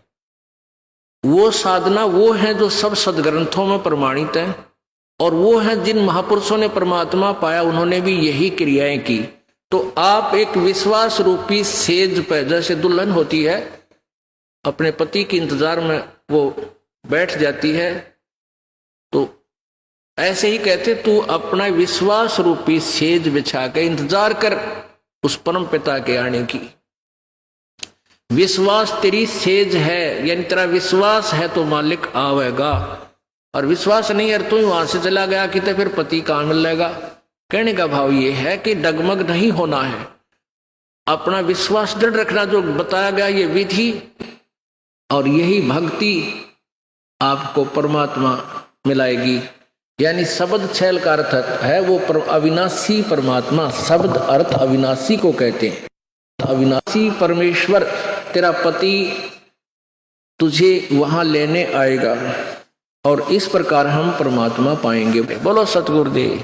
वो साधना वो है जो सब सदग्रंथों में प्रमाणित है, और वो है जिन महापुरुषों ने परमात्मा पाया, उन्होंने भी यही क्रियाएं की। तो आप एक विश्वास रूपी सेज पे, जैसे दुल्हन होती है अपने पति के इंतजार में वो बैठ जाती है, तो ऐसे ही कहते तू अपना विश्वास रूपी सेज बिछा के इंतजार कर उस परम पिता के आने की। विश्वास तेरी सेज है, यानी तेरा विश्वास है तो मालिक आवेगा, और विश्वास नहीं है तू वहां से चला गया कि तो फिर पति कहां मिलेगा। कहने का भाव ये है कि डगमग नहीं होना है, अपना विश्वास दृढ़ रखना, जो बताया गया ये विधि और यही भक्ति आपको परमात्मा मिलाएगी। यानी शब्द छैल का अर्थ है वो अविनाशी परमात्मा, शब्द अर्थ अविनाशी को कहते हैं। अविनाशी परमेश्वर तेरा पति तुझे वहां लेने आएगा, और इस प्रकार हम परमात्मा पाएंगे। बोलो सतगुरुदेव।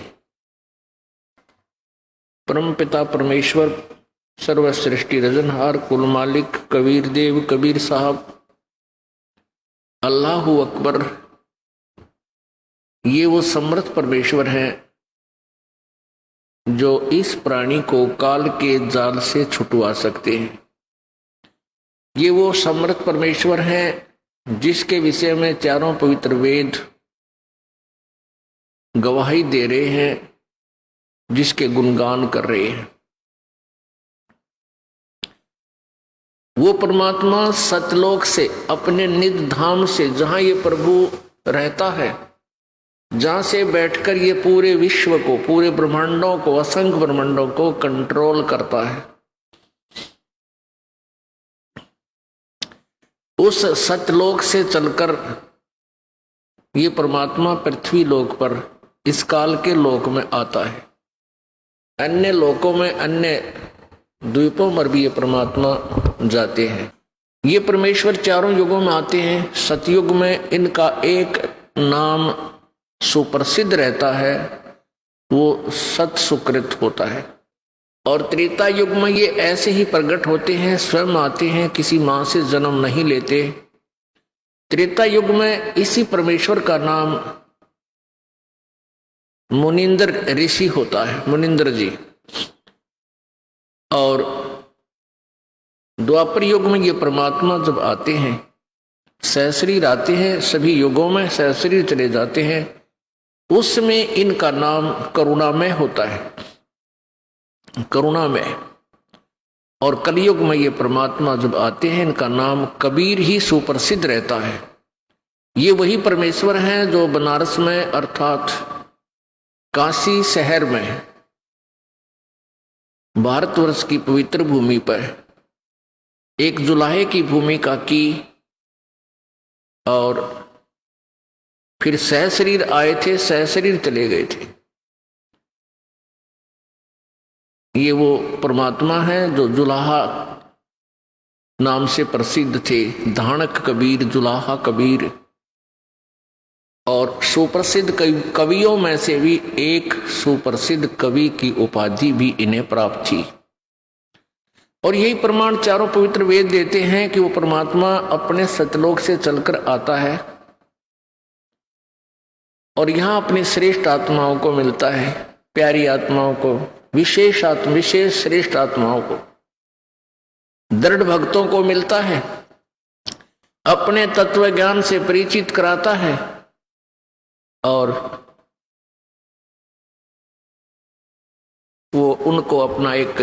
परम पिता परमेश्वर सर्व सृष्टि रजनहार कुल मालिक कबीर देव कबीर साहब अल्लाहू अकबर, ये वो समर्थ परमेश्वर हैं जो इस प्राणी को काल के जाल से छुटवा सकते हैं। ये वो समर्थ परमेश्वर हैं जिसके विषय में चारों पवित्र वेद गवाही दे रहे हैं, जिसके गुणगान कर रहे हैं। वो परमात्मा सतलोक से, अपने निज धाम से, जहां ये प्रभु रहता है, जहां से बैठकर ये पूरे विश्व को, पूरे ब्रह्मांडों को, असंख्य ब्रह्मांडों को कंट्रोल करता है, उस सतलोक से चलकर ये परमात्मा पृथ्वी लोक पर, इस काल के लोक में आता है। अन्य लोकों में, अन्य द्वीपों पर भी ये परमात्मा जाते हैं। ये परमेश्वर चारों युगों में आते हैं। सतयुग में इनका एक नाम सुप्रसिद्ध रहता है, वो सत सुकृत होता है। और त्रेता युग में ये ऐसे ही प्रकट होते हैं, स्वयं आते हैं, किसी मां से जन्म नहीं लेते। त्रेता युग में इसी परमेश्वर का नाम मुनिंद्र ऋषि होता है, मुनिंद्र जी। और द्वापर युग में ये परमात्मा जब आते हैं, सहस्रीर आते हैं, सभी युगों में सहस्रीर चले जाते हैं, उसमें इनका नाम करुणामय होता है, करुणामय। और कलयुग में ये परमात्मा जब आते हैं, इनका नाम कबीर ही सुप्रसिद्ध रहता है। ये वही परमेश्वर हैं जो बनारस में अर्थात काशी शहर में, भारतवर्ष की पवित्र भूमि पर एक जुलाहे की भूमिका की, और फिर सहशरीर आए थे, सहशरीर चले गए थे। ये वो परमात्मा हैं जो जुलाहा नाम से प्रसिद्ध थे, धानक कबीर, जुलाहा कबीर। और सुप्रसिद्ध कवियों में से भी एक सुप्रसिद्ध कवि की उपाधि भी इन्हें प्राप्त थी। और यही प्रमाण चारों पवित्र वेद देते हैं कि वो परमात्मा अपने सतलोक से चलकर आता है और यहां अपनी श्रेष्ठ आत्माओं को मिलता है, प्यारी आत्माओं को, विशेष श्रेष्ठ आत्माओं को, दृढ़ भक्तों को मिलता है, अपने तत्व ज्ञान से परिचित कराता है और वो उनको अपना एक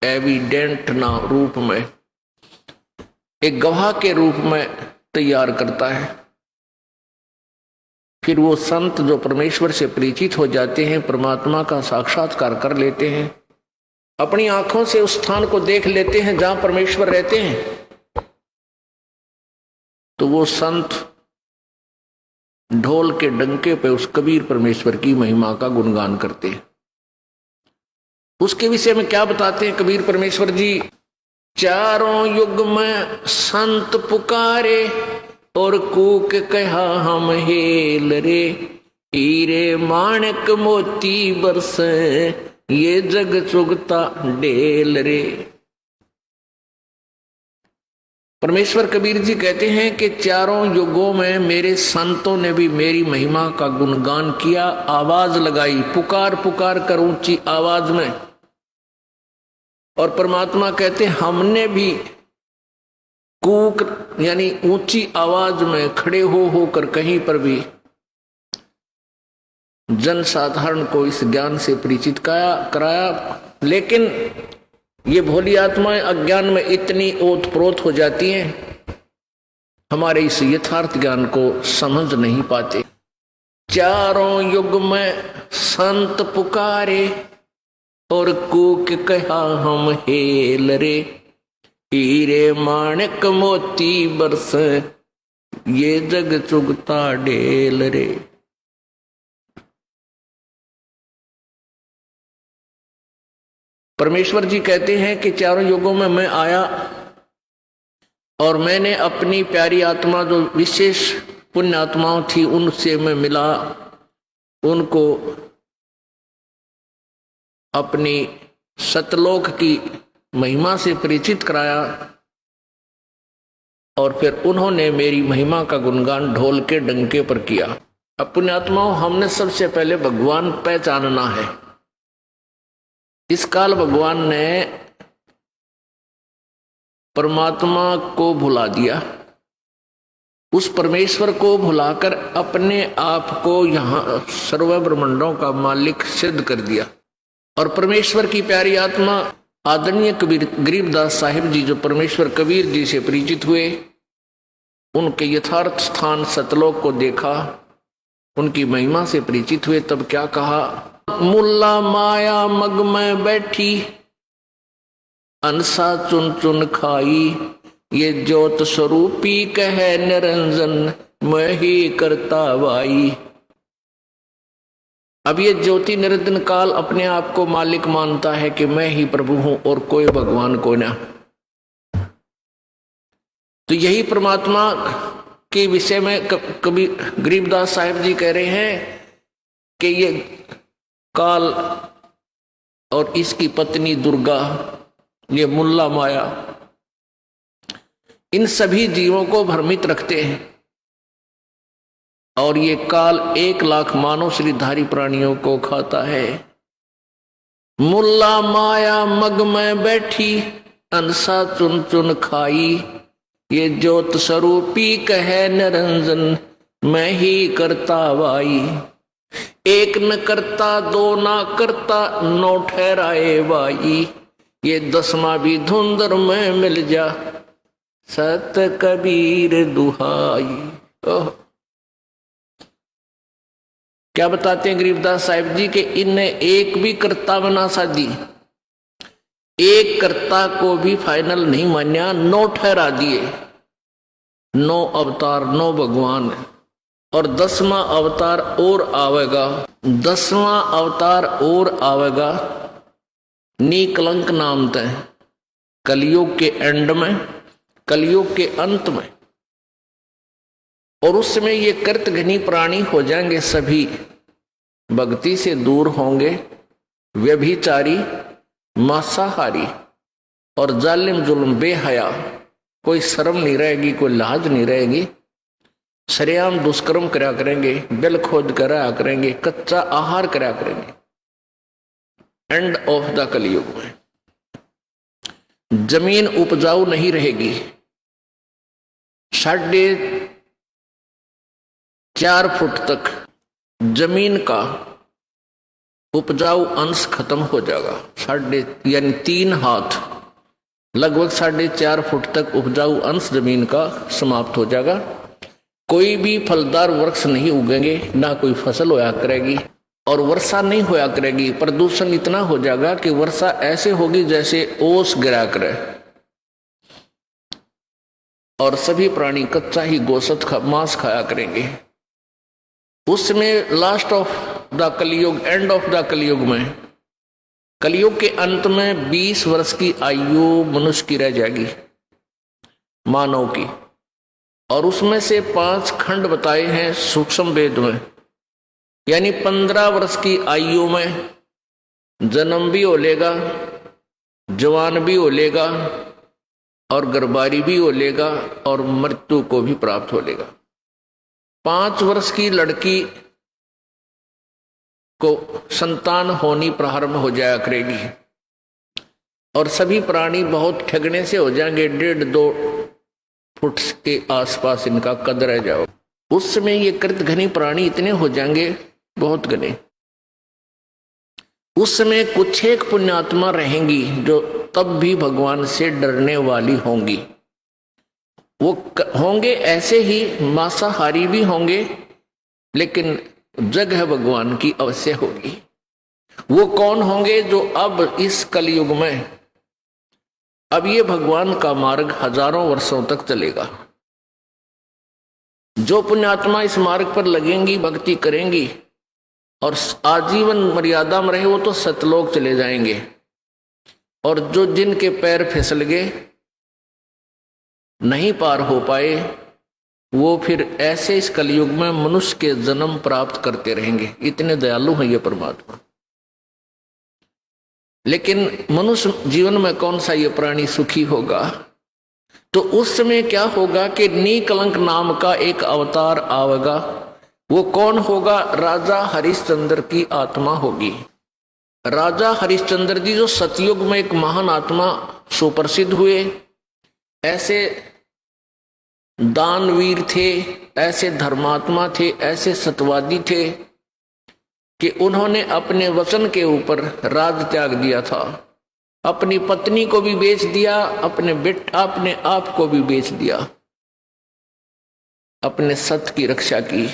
एविडेंट ना रूप में, एक गवाह के रूप में तैयार करता है। फिर वो संत जो परमेश्वर से परिचित हो जाते हैं, परमात्मा का साक्षात्कार कर लेते हैं, अपनी आंखों से उस स्थान को देख लेते हैं जहां परमेश्वर रहते हैं, तो वो संत ढोल के डंके पे उस कबीर परमेश्वर की महिमा का गुणगान करते हैं। उसके विषय में क्या बताते हैं कबीर परमेश्वर जी? चारों युग में संत पुकारे और कूक कहा हम हेल रे, हीरे माणक मोती बरसे ये जग चुगता डेल रे। परमेश्वर कबीर जी कहते हैं कि चारों युगों में मेरे संतों ने भी मेरी महिमा का गुणगान किया, आवाज लगाई, पुकार पुकार कर ऊंची आवाज में। और परमात्मा कहते हैं हमने भी कूक यानी ऊंची आवाज में खड़े हो होकर कहीं पर भी जन साधारण को इस ज्ञान से परिचित कराया। लेकिन ये भोली आत्माएं अज्ञान में इतनी ओतप्रोत हो जाती हैं, हमारे इस यथार्थ ज्ञान को समझ नहीं पाते। चारों युग में संत पुकारे और कूक कहा हम हेल रे, हीरे माणिक मोती बरस ये जग चुगता ढेल रे। परमेश्वर जी कहते हैं कि चारों युगों में मैं आया और मैंने अपनी प्यारी आत्मा जो विशेष पुण्य आत्माओं थी उनसे मैं मिला, उनको अपनी सतलोक की महिमा से परिचित कराया और फिर उन्होंने मेरी महिमा का गुणगान ढोल के डंके पर किया। अब पुण्यात्माओं, हमने सबसे पहले भगवान पहचानना है। इस काल भगवान ने परमात्मा को भुला दिया, उस परमेश्वर को भुलाकर अपने आप को यहां सर्व ब्रह्मांडों का मालिक सिद्ध कर दिया। और परमेश्वर की प्यारी आत्मा आदरणीय गरीबदास साहिब जी जो परमेश्वर कबीर जी से परिचित हुए, उनके यथार्थ स्थान सतलोक को देखा, उनकी महिमा से परिचित हुए, तब क्या कहा? मुल्ला माया मग में बैठी अनसा चुन चुन खाई, ये ज्योत स्वरूपी कहे निरंजन मैं ही करता वाई। अब ये ज्योति निरंजन काल अपने आप को मालिक मानता है कि मैं ही प्रभु हूं और कोई भगवान को ना। तो यही परमात्मा के विषय में कभी गरीबदास साहिब जी कह रहे हैं कि ये काल और इसकी पत्नी दुर्गा, ये मुल्ला माया, इन सभी जीवों को भ्रमित रखते हैं और ये काल 1,00,000 मानव शरीरधारी प्राणियों को खाता है। मुल्ला माया मग में बैठी अनसा चुन चुन खाई, ये ज्योत स्वरूपी कहे निरंजन मैं ही करता वाई। एक न करता दो ना करता नौ ठहराए वाई, ये 10वां भी धुंधर में मिल जा सत कबीर दुहाई। ओह, क्या बताते हैं गरीबदास साहिब जी के इनने एक भी कर्ता बना साधी, एक कर्ता को भी फाइनल नहीं मान्या, 9 ठहरा दिए। 9 अवतार, 9 भगवान, और 10वां अवतार और आवेगा, 10वां अवतार और आवेगा निकलंक नाम तय, कलयुग के एंड में, कलयुग के अंत में। और उसमें ये कृतघ्नी प्राणी हो जाएंगे, सभी भक्ति से दूर होंगे, व्यभिचारी, मांसाहारी और जालिम जुल्म बेहया, कोई शर्म नहीं रहेगी, कोई लाज नहीं रहेगी, सरेआम दुष्कर्म करा करेंगे, बिल खोद करा करेंगे, कच्चा आहार करा करेंगे। एंड ऑफ द कलयुग में जमीन उपजाऊ नहीं रहेगी, 4.5 फुट तक जमीन का उपजाऊ अंश खत्म हो जाएगा। यानी 3 हाथ, लगभग 4.5 फुट तक उपजाऊ अंश जमीन का समाप्त हो जाएगा। कोई भी फलदार वृक्ष नहीं उगेंगे, ना कोई फसल होया करेगी और वर्षा नहीं होया करेगी। प्रदूषण इतना हो जाएगा कि वर्षा ऐसे होगी जैसे ओस गिरा करे, और सभी प्राणी कच्चा ही गोश्त मांस खाया करेंगे। उसमें लास्ट ऑफ द कलयुग, एंड ऑफ द कलयुग में, कलयुग के अंत में 20 वर्ष की आयु मनुष्य की रह जाएगी, मानव की। और उसमें से 5 खंड बताए हैं सूक्ष्म वेद में, यानी 15 वर्ष की आयु में जन्म भी हो लेगा, जवान भी हो लेगा, और गर्भारी भी हो लेगा और मृत्यु को भी प्राप्त हो लेगा। 5 वर्ष की लड़की को संतान होनी प्रारंभ हो जाया करेगी और सभी प्राणी बहुत ठगने से हो जाएंगे। 1.5-2 फुट के आसपास इनका कद रह जाओ। उस समय ये कृत घनी प्राणी इतने हो जाएंगे, बहुत घने। उस समय कुछ एक पुण्यात्मा रहेंगी जो तब भी भगवान से डरने वाली होंगी। वो होंगे ऐसे ही मांसाहारी भी होंगे, लेकिन जगह भगवान की अवश्य होगी। वो कौन होंगे? जो अब इस कलयुग में, अब ये भगवान का मार्ग हजारों वर्षों तक चलेगा। जो पुण्यात्मा इस मार्ग पर लगेंगी, भक्ति करेंगी और आजीवन मर्यादा में रहे, वो तो सतलोक चले जाएंगे। और जो जिनके पैर फिसल गए, नहीं पार हो पाए, वो फिर ऐसे इस कलयुग में मनुष्य के जन्म प्राप्त करते रहेंगे। इतने दयालु हैं ये परमात्मा। लेकिन मनुष्य जीवन में कौन सा ये प्राणी सुखी होगा? तो उस समय क्या होगा कि निकलंक नाम का एक अवतार आवेगा। वो कौन होगा? राजा हरिश्चंद्र की आत्मा होगी। राजा हरिश्चंद्र जी जो सतयुग में एक महान आत्मा सुप्रसिद्ध हुए, ऐसे दानवीर थे, ऐसे धर्मात्मा थे, ऐसे सत्यवादी थे कि उन्होंने अपने वचन के ऊपर राज त्याग दिया था। अपनी पत्नी को भी बेच दिया, अपने आप को भी बेच दिया, अपने सत्य की रक्षा की।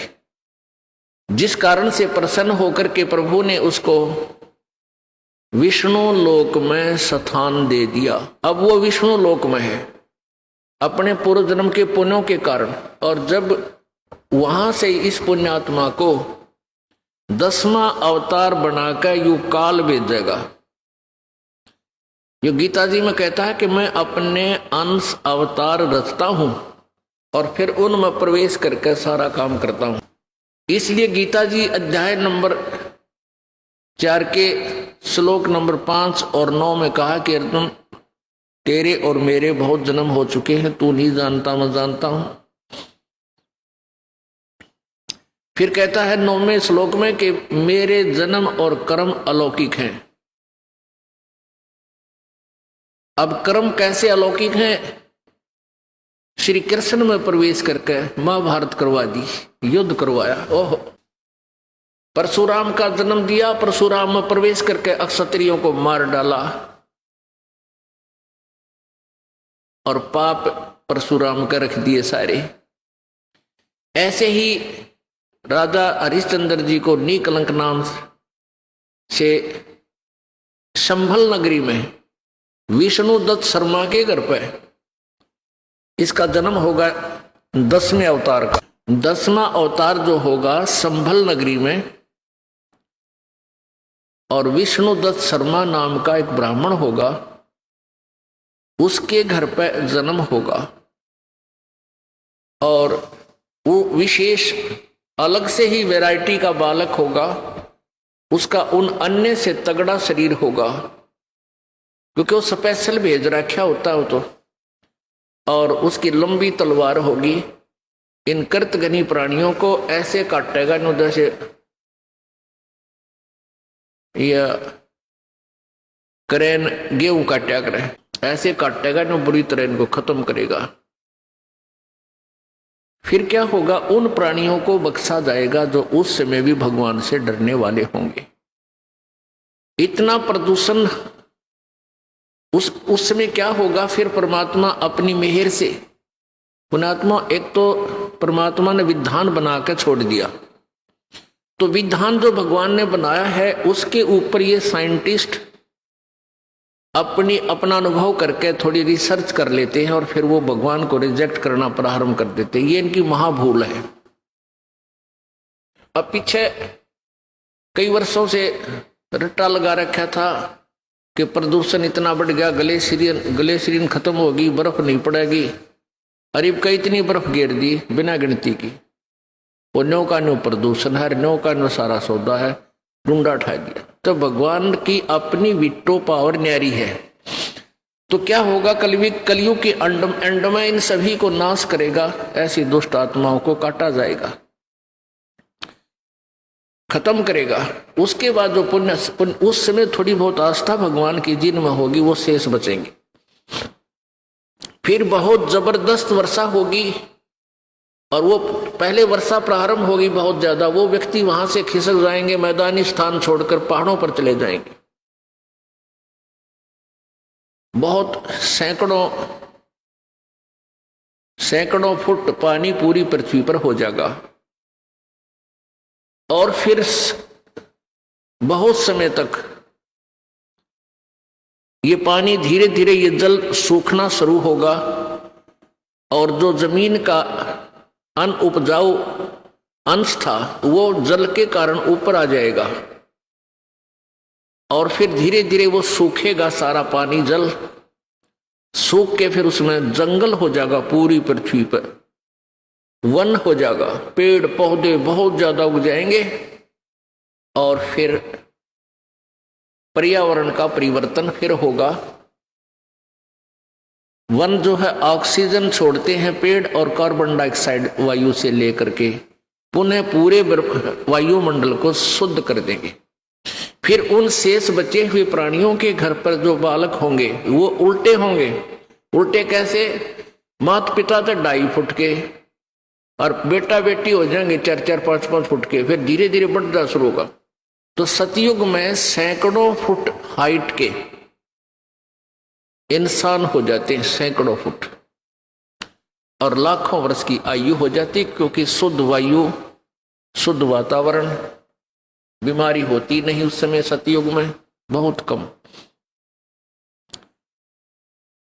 जिस कारण से प्रसन्न होकर के प्रभु ने उसको विष्णु लोक में स्थान दे दिया। अब वो विष्णु लोक में है अपने पूर्व जन्म के पुण्यों के कारण। और जब वहां से इस पुण्यात्मा को 10वां अवतार बनाकर यू काल भेजेगा। यो गीता जी में कहता है कि मैं अपने अंश अवतार रचता हूं और फिर उनमें प्रवेश करके सारा काम करता हूं। इसलिए गीता जी अध्याय नंबर 4 के श्लोक नंबर 5 और 9 में कहा कि अर्जुन, तेरे और मेरे बहुत जन्म हो चुके हैं, तू नहीं जानता, मैं जानता हूं। फिर कहता है 9वें श्लोक में कि मेरे जन्म और कर्म अलौकिक हैं। अब कर्म कैसे अलौकिक हैं? श्री कृष्ण में प्रवेश करके महाभारत करवा दी, युद्ध करवाया। ओहो, परशुराम का जन्म दिया, परशुराम में प्रवेश करके अक्षत्रियों को मार डाला और पाप परशुराम का रख दिए सारे। ऐसे ही राजा हरिश्चंद्र जी को निकलंक नाम से संभल नगरी में विष्णु दत्त शर्मा के घर पे इसका जन्म होगा 10वें अवतार का। 10वां अवतार जो होगा संभल नगरी में, और विष्णु दत्त शर्मा नाम का एक ब्राह्मण होगा, उसके घर पे जन्म होगा। और वो विशेष अलग से ही वैरायटी का बालक होगा। उसका उन अन्य से तगड़ा शरीर होगा, क्योंकि वो स्पेशल भेज रखा होता है तो। और उसकी लंबी तलवार होगी। इन कृतघ्नी प्राणियों को ऐसे काटेगा न जैसे या करेन गेहूं काटा करे, ऐसे काटेगा न बुरी तरह इनको खत्म करेगा। फिर क्या होगा? उन प्राणियों को बख्शा जाएगा जो उस समय भी भगवान से डरने वाले होंगे। इतना प्रदूषण उस समय क्या होगा? फिर परमात्मा अपनी मेहर से, पुण्यात्मा, एक तो परमात्मा ने विधान बना के छोड़ दिया, तो विधान जो भगवान ने बनाया है उसके ऊपर ये साइंटिस्ट अपना अनुभव करके थोड़ी रिसर्च कर लेते हैं और फिर वो भगवान को रिजेक्ट करना प्रारंभ कर देते हैं। ये इनकी महाभूल है। अब पीछे कई वर्षों से रट्टा लगा रखा था कि प्रदूषण इतना बढ़ गया, ग्लेशियन खत्म होगी, बर्फ नहीं पड़ेगी। अरे कई इतनी बर्फ गिर दी बिना गिनती की। वो नो का नो प्रदूषण है, नो का नो सारा सौदा है, डूंडा उठा दिया। तो भगवान की अपनी विटो पावर न्यारी है। तो क्या होगा, कलयुग के एंड में इन सभी को नाश करेगा, ऐसी दुष्ट आत्माओं को काटा जाएगा, खत्म करेगा। उसके बाद जो पुण्य उस समय थोड़ी बहुत आस्था भगवान की जिनमें होगी वो शेष बचेंगे। फिर बहुत जबरदस्त वर्षा होगी और वो पहले वर्षा प्रारंभ होगी बहुत ज्यादा, वो व्यक्ति वहां से खिसक जाएंगे, मैदानी स्थान छोड़कर पहाड़ों पर चले जाएंगे। बहुत सैकड़ों फुट पानी पूरी पृथ्वी पर हो जाएगा और फिर बहुत समय तक ये पानी धीरे धीरे ये जल सूखना शुरू होगा और जो जमीन का अनउपजाऊ अंश था वो जल के कारण ऊपर आ जाएगा और फिर धीरे धीरे वो सूखेगा, सारा पानी जल सूख के फिर उसमें जंगल हो जाएगा, पूरी पृथ्वी पर वन हो जाएगा, पेड़ पौधे बहुत ज्यादा उग जाएंगे और फिर पर्यावरण का परिवर्तन फिर होगा। वन जो है ऑक्सीजन छोड़ते हैं पेड़ और कार्बन डाइऑक्साइड वायु से लेकर के पुनः पूरे वायुमंडल को शुद्ध कर देंगे। फिर उन शेष बचे हुए प्राणियों के घर पर जो बालक होंगे वो उल्टे होंगे। उल्टे कैसे? माता पिता तो 2.5 फुट के और बेटा बेटी हो जाएंगे 4-4, 5-5 फुट के, फिर धीरे धीरे बढ़ना शुरू होगा। तो सतयुग में सैकड़ों फुट हाइट के इंसान हो जाते हैं, सैकड़ों फुट, और लाखों वर्ष की आयु हो जाती, क्योंकि शुद्ध वायु, शुद्ध वातावरण, बीमारी होती नहीं उस समय सतयुग में, बहुत कम।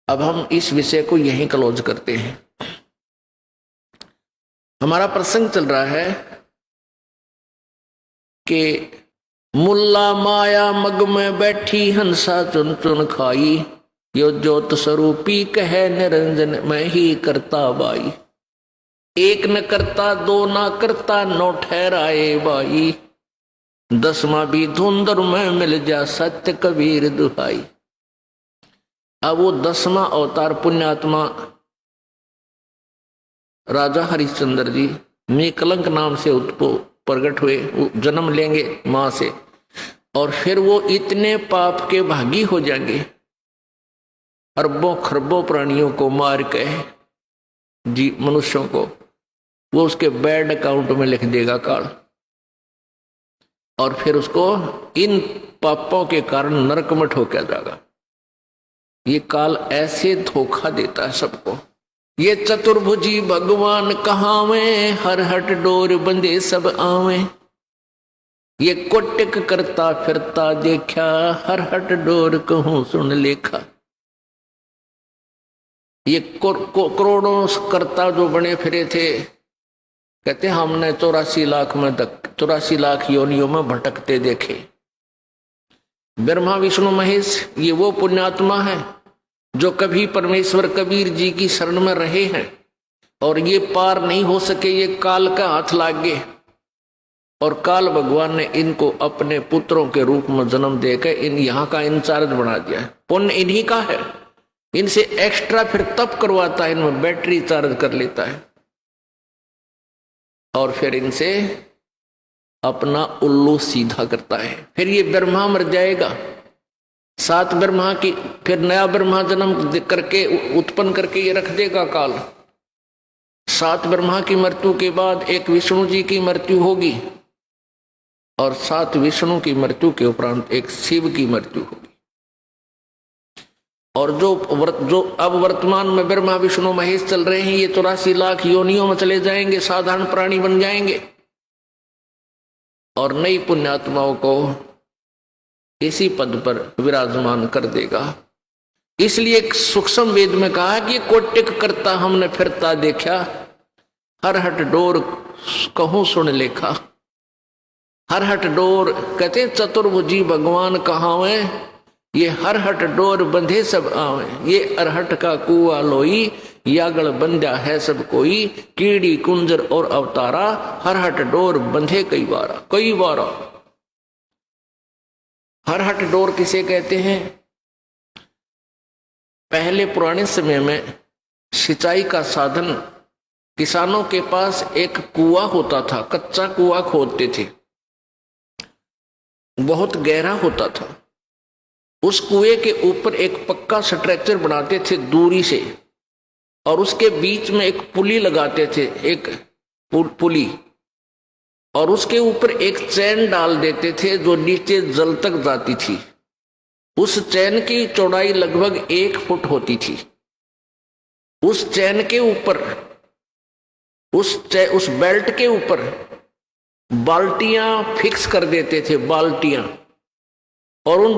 अब हम इस विषय को यहीं क्लोज करते हैं। हमारा प्रसंग चल रहा है कि मुल्ला माया मग में बैठी हंसा चुन चुन खाई, यो ज्योत स्वरूपी कहे निरंजन मैं ही करता बाई। एक न करता दो ना करता नौ ठहराए बाई, 10वां भी धुंधर में मिल जा सत्य कबीर दुहाई। अब वो 10वां अवतार पुण्यात्मा राजा हरिश्चंद्र जी निकलंक नाम से प्रकट हुए, जन्म लेंगे मां से, और फिर वो इतने पाप के भागी हो जाएंगे, अरबों खरबों प्राणियों को मार के जी मनुष्यों को वो उसके बैड अकाउंट में लिख देगा काल, और फिर उसको इन पापों के कारण नरक में ठोका जाएगा। ये काल ऐसे धोखा देता है सबको। ये चतुर्भुजी भगवान कहावे, हर हट डोर बंदे सब आवे। ये कोटिक करता फिरता देखा, हर हट डोर कहूं सुन लेखा। ये करोड़ों करता जो बने फिरे थे, कहते हमने 84 लाख में 84 लाख योनियों में भटकते देखे। ब्रह्मा विष्णु महेश ये वो पुण्यात्मा है जो कभी परमेश्वर कबीर जी की शरण में रहे हैं और ये पार नहीं हो सके, ये काल का हाथ लाग गए, और काल भगवान ने इनको अपने पुत्रों के रूप में जन्म देकर इन यहाँ का इंचार्ज बना दिया। पुण्य इन्हीं का है, इनसे एक्स्ट्रा फिर तप करवाता है, इनमें बैटरी चार्ज कर लेता है और फिर इनसे अपना उल्लू सीधा करता है। फिर ये ब्रह्मा मर जाएगा, 7 ब्रह्मा की फिर नया ब्रह्मा जन्म करके उत्पन्न करके ये रख देगा काल। 7 ब्रह्मा की मृत्यु के बाद एक विष्णु जी की मृत्यु होगी और 7 विष्णु की मृत्यु के उपरांत एक शिव की मृत्यु होगी। और जो अब वर्तमान में ब्रह्मा विष्णु महेश चल रहे हैं, ये 84 लाख योनियों में चले जाएंगे, साधारण प्राणी बन जाएंगे और नई पुण्यात्माओं को इसी पद पर विराजमान कर देगा। इसलिए सूक्ष्म वेद में कहा कि कोटिक करता हमने फिरता देखा, हर हट डोर कहूं सुन लेखा। हर हट डोर कहते चतुर्भुजी भगवान कहावे, ये हर हट डोर बंधे सब आवे। ये अरहट का कुआ लोई, यागल बंध्या है सब कोई। कीड़ी कुंजर और अवतारा, हर हट डोर बंधे कई बारा। हर हट डोर किसे कहते हैं? पहले पुराने समय में सिंचाई का साधन, किसानों के पास एक कुआं होता था, कच्चा कुआं खोदते थे, बहुत गहरा होता था। उस कुएं के ऊपर एक पक्का स्ट्रक्चर बनाते थे दूरी से, और उसके बीच में एक पुली लगाते थे, एक पुली, और उसके ऊपर एक चैन डाल देते थे जो नीचे जल तक जाती थी। उस चैन की चौड़ाई लगभग 1 फुट होती थी। उस चैन के ऊपर, उस बेल्ट के ऊपर बाल्टियां फिक्स कर देते थे, बाल्टियां, और उन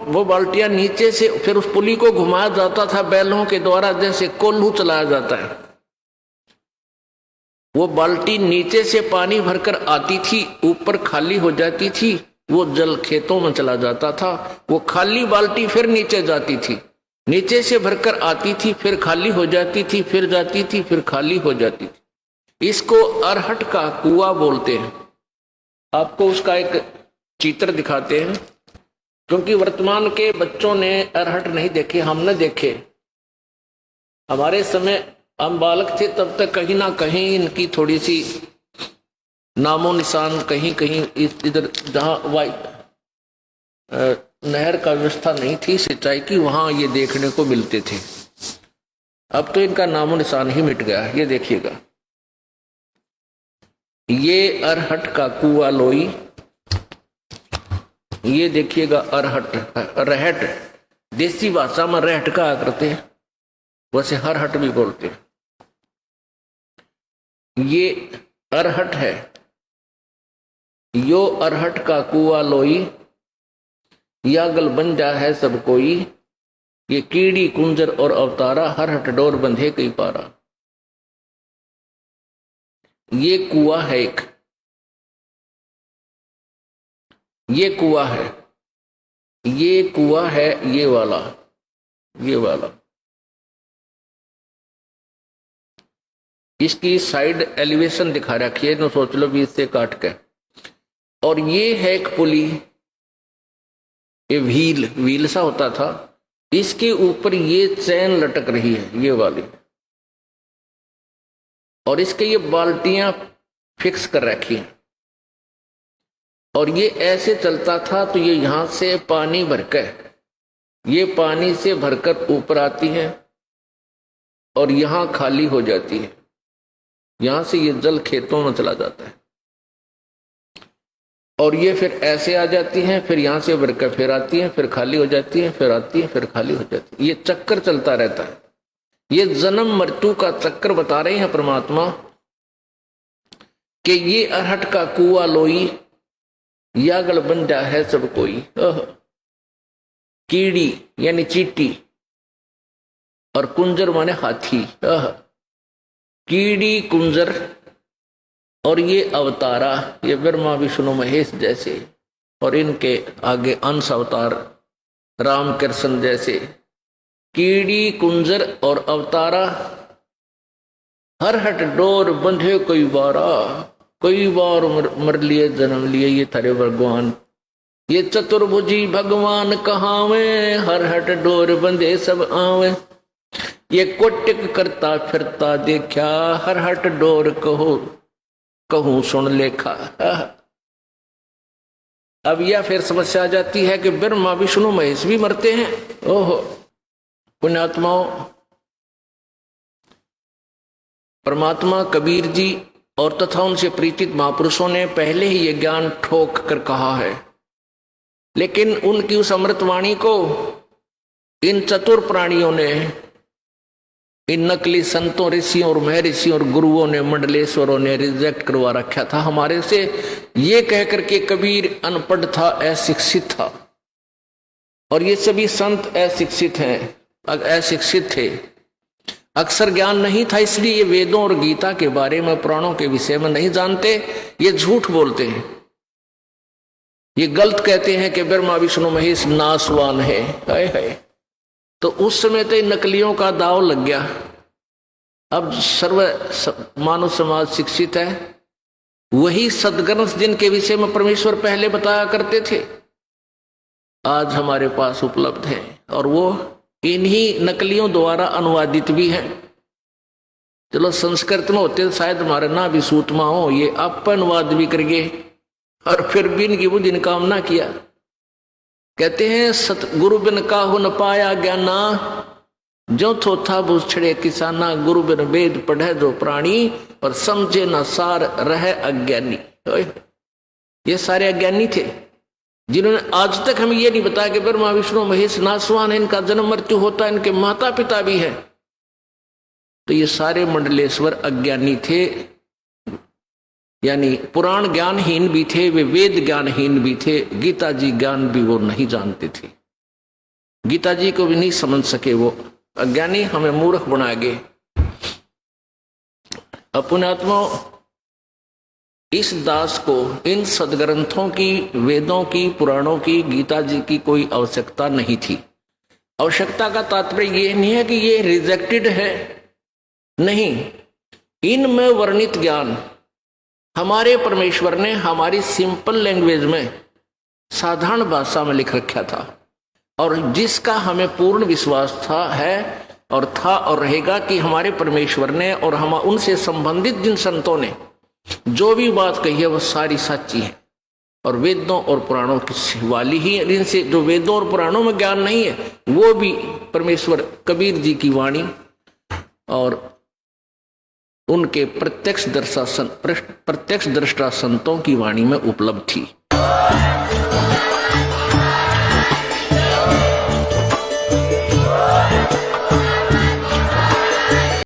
वो बाल्टियां नीचे से फिर उस पुली को घुमाया जाता था बैलों के द्वारा, जैसे कोल्हू चलाया जाता है। वो बाल्टी नीचे से पानी भरकर आती थी, ऊपर खाली हो जाती थी, वो जल खेतों में चला जाता था। वो खाली बाल्टी फिर नीचे जाती थी, नीचे से भरकर आती थी, फिर खाली हो जाती थी, फिर जाती थी, फिर खाली हो जाती थी। इसको अरहट का कुआं बोलते हैं। आपको उसका एक चित्र दिखाते हैं, क्योंकि वर्तमान के बच्चों ने अरहट नहीं देखे, हमने देखे। हमारे समय हम बालक थे तब तक कहीं ना कहीं इनकी थोड़ी सी नामो निशान, कहीं कहीं इधर जहाँ नहर का व्यवस्था नहीं थी सिंचाई की, वहां ये देखने को मिलते थे। अब तो इनका नामो निशान ही मिट गया। ये देखिएगा, ये अरहट का कुआं लोई, ये देखिएगा अरहट, रहट, देसी भाषा में रहट कहा करते हैं, वैसे हरहट भी बोलते हैं। ये अरहट है, यो अरहट का कुआं लोई, या गलबंजा है सब कोई, ये कीड़ी कुंजर और अवतारा, हरहट डोर बंधे कई पारा। ये कुआं है एक, ये कुआं है, ये कुआं है, ये वाला, ये वाला। इसकी साइड एलिवेशन दिखा रखी है, तो सोच लो भी इससे काट के। और ये है एक पुली, ये व्हील सा होता था, इसके ऊपर ये चैन लटक रही है, ये वाली, और इसके ये बाल्टियां फिक्स कर रखी हैं। और ये ऐसे चलता था, तो ये यहां से पानी भरकर, ये पानी से भरकर ऊपर आती है और यहां खाली हो जाती है। यहां से ये जल खेतों में चला जाता है, और ये फिर ऐसे आ जाती हैं, फिर यहां से भरकर फिर आती हैं, फिर खाली हो जाती हैं, फिर आती हैं, फिर खाली हो जाती है। ये चक्कर चलता रहता है। ये जन्म मृत्यु का चक्कर बता रहे हैं परमात्मा कि ये अरहट का कुआं लोई, या गलबंजा है सब कोई, कीड़ी यानी चींटी, और कुंजर माने हाथी, कीड़ी कुंजर, और ये अवतारा, ये ब्रह्मा विष्णु महेश जैसे, और इनके आगे अंश अवतार राम कृष्ण जैसे, कीड़ी कुंजर और अवतारा, हरहट डोर बंधे कई बारा, कई बार मर लिए जन्म लिए ये थारे भगवान। ये चतुर्भुजी भगवान कहावे, हरहट डोर बंधे सब आवे। ये कोटिक करता फिरता देखा, हरहट डोर कहो कहूं सुन लेखा। अब यह फिर समस्या आ जाती है कि ब्रह्मा विष्णु महेश भी मरते हैं। ओहो पुण्यात्माओं, परमात्मा कबीर जी और तथा उनसे परिचित महापुरुषों ने पहले ही ये ज्ञान ठोक कर कहा है, लेकिन उनकी उस अमृतवाणी को इन चतुर प्राणियों ने, इन नकली संतों, ऋषियों और महर्षियों और गुरुओं ने, मंडलेश्वरों ने रिजेक्ट करवा रखा था हमारे से, ये कहकर के कबीर अनपढ़ था, अशिक्षित था, और ये सभी संत अशिक्षित हैं, अशिक्षित थे, अक्षर ज्ञान नहीं था, इसलिए ये वेदों और गीता के बारे में, पुराणों के विषय में नहीं जानते। ये झूठ बोलते हैं, ये गलत कहते हैं कि ब्रह्मा विष्णु महेश नासवान है। हाय हाय, तो उस समय तो नकलियों का दाव लग गया। अब सर्व मानव समाज शिक्षित है, वही सदग्रंथ जिनके विषय में परमेश्वर पहले बताया करते थे आज हमारे पास उपलब्ध है, और वो इन्हीं नकलियों द्वारा अनुवादित भी है। चलो संस्कृत में होते तो शायद हमारे ना भी सूतमा हो, ये आप अनुवाद भी करिए, और फिर भी इनकी वो दिन काम ना किया। कहते हैं सतगुरु बिन काहू न पाया ज्ञाना, जो थोथा बुझ छड़े किसाना, गुरु बिन वेद पढ़े जो प्राणी, और समझे न सार रहे अज्ञानी। ये सारे अज्ञानी थे जिन्होंने आज तक हमें ये नहीं बताया कि ब्रह्मा विष्णु महेश नासवान है, इनका जन्म मृत्यु होता है, इनके माता पिता भी है। तो ये सारे मंडलेश्वर अज्ञानी थे, यानी पुराण ज्ञानहीन भी थे, वे वेद ज्ञानहीन भी थे, गीता जी ज्ञान भी वो नहीं जानते थे, गीता जी को भी नहीं समझ सके। वो अज्ञानी हमें मूर्ख बना गए। पुण्यात्मा, इस दास को इन सदग्रंथों की, वेदों की, पुराणों की, गीता जी की कोई आवश्यकता नहीं थी। आवश्यकता का तात्पर्य ये नहीं है कि ये रिजेक्टेड है, नहीं, इनमें वर्णित ज्ञान हमारे परमेश्वर ने हमारी सिंपल लैंग्वेज में, साधारण भाषा में लिख रखा था, और जिसका हमें पूर्ण विश्वास था, है और रहेगा कि हमारे परमेश्वर ने और हम उनसे संबंधित जिन संतों ने जो भी बात कही है वह सारी सच्ची है, और वेदों और पुराणों की वाली ही। इनसे जो वेदों और पुराणों में ज्ञान नहीं है वो भी परमेश्वर कबीर जी की वाणी और उनके प्रत्यक्ष दृष्टा संतों की वाणी में उपलब्ध थी।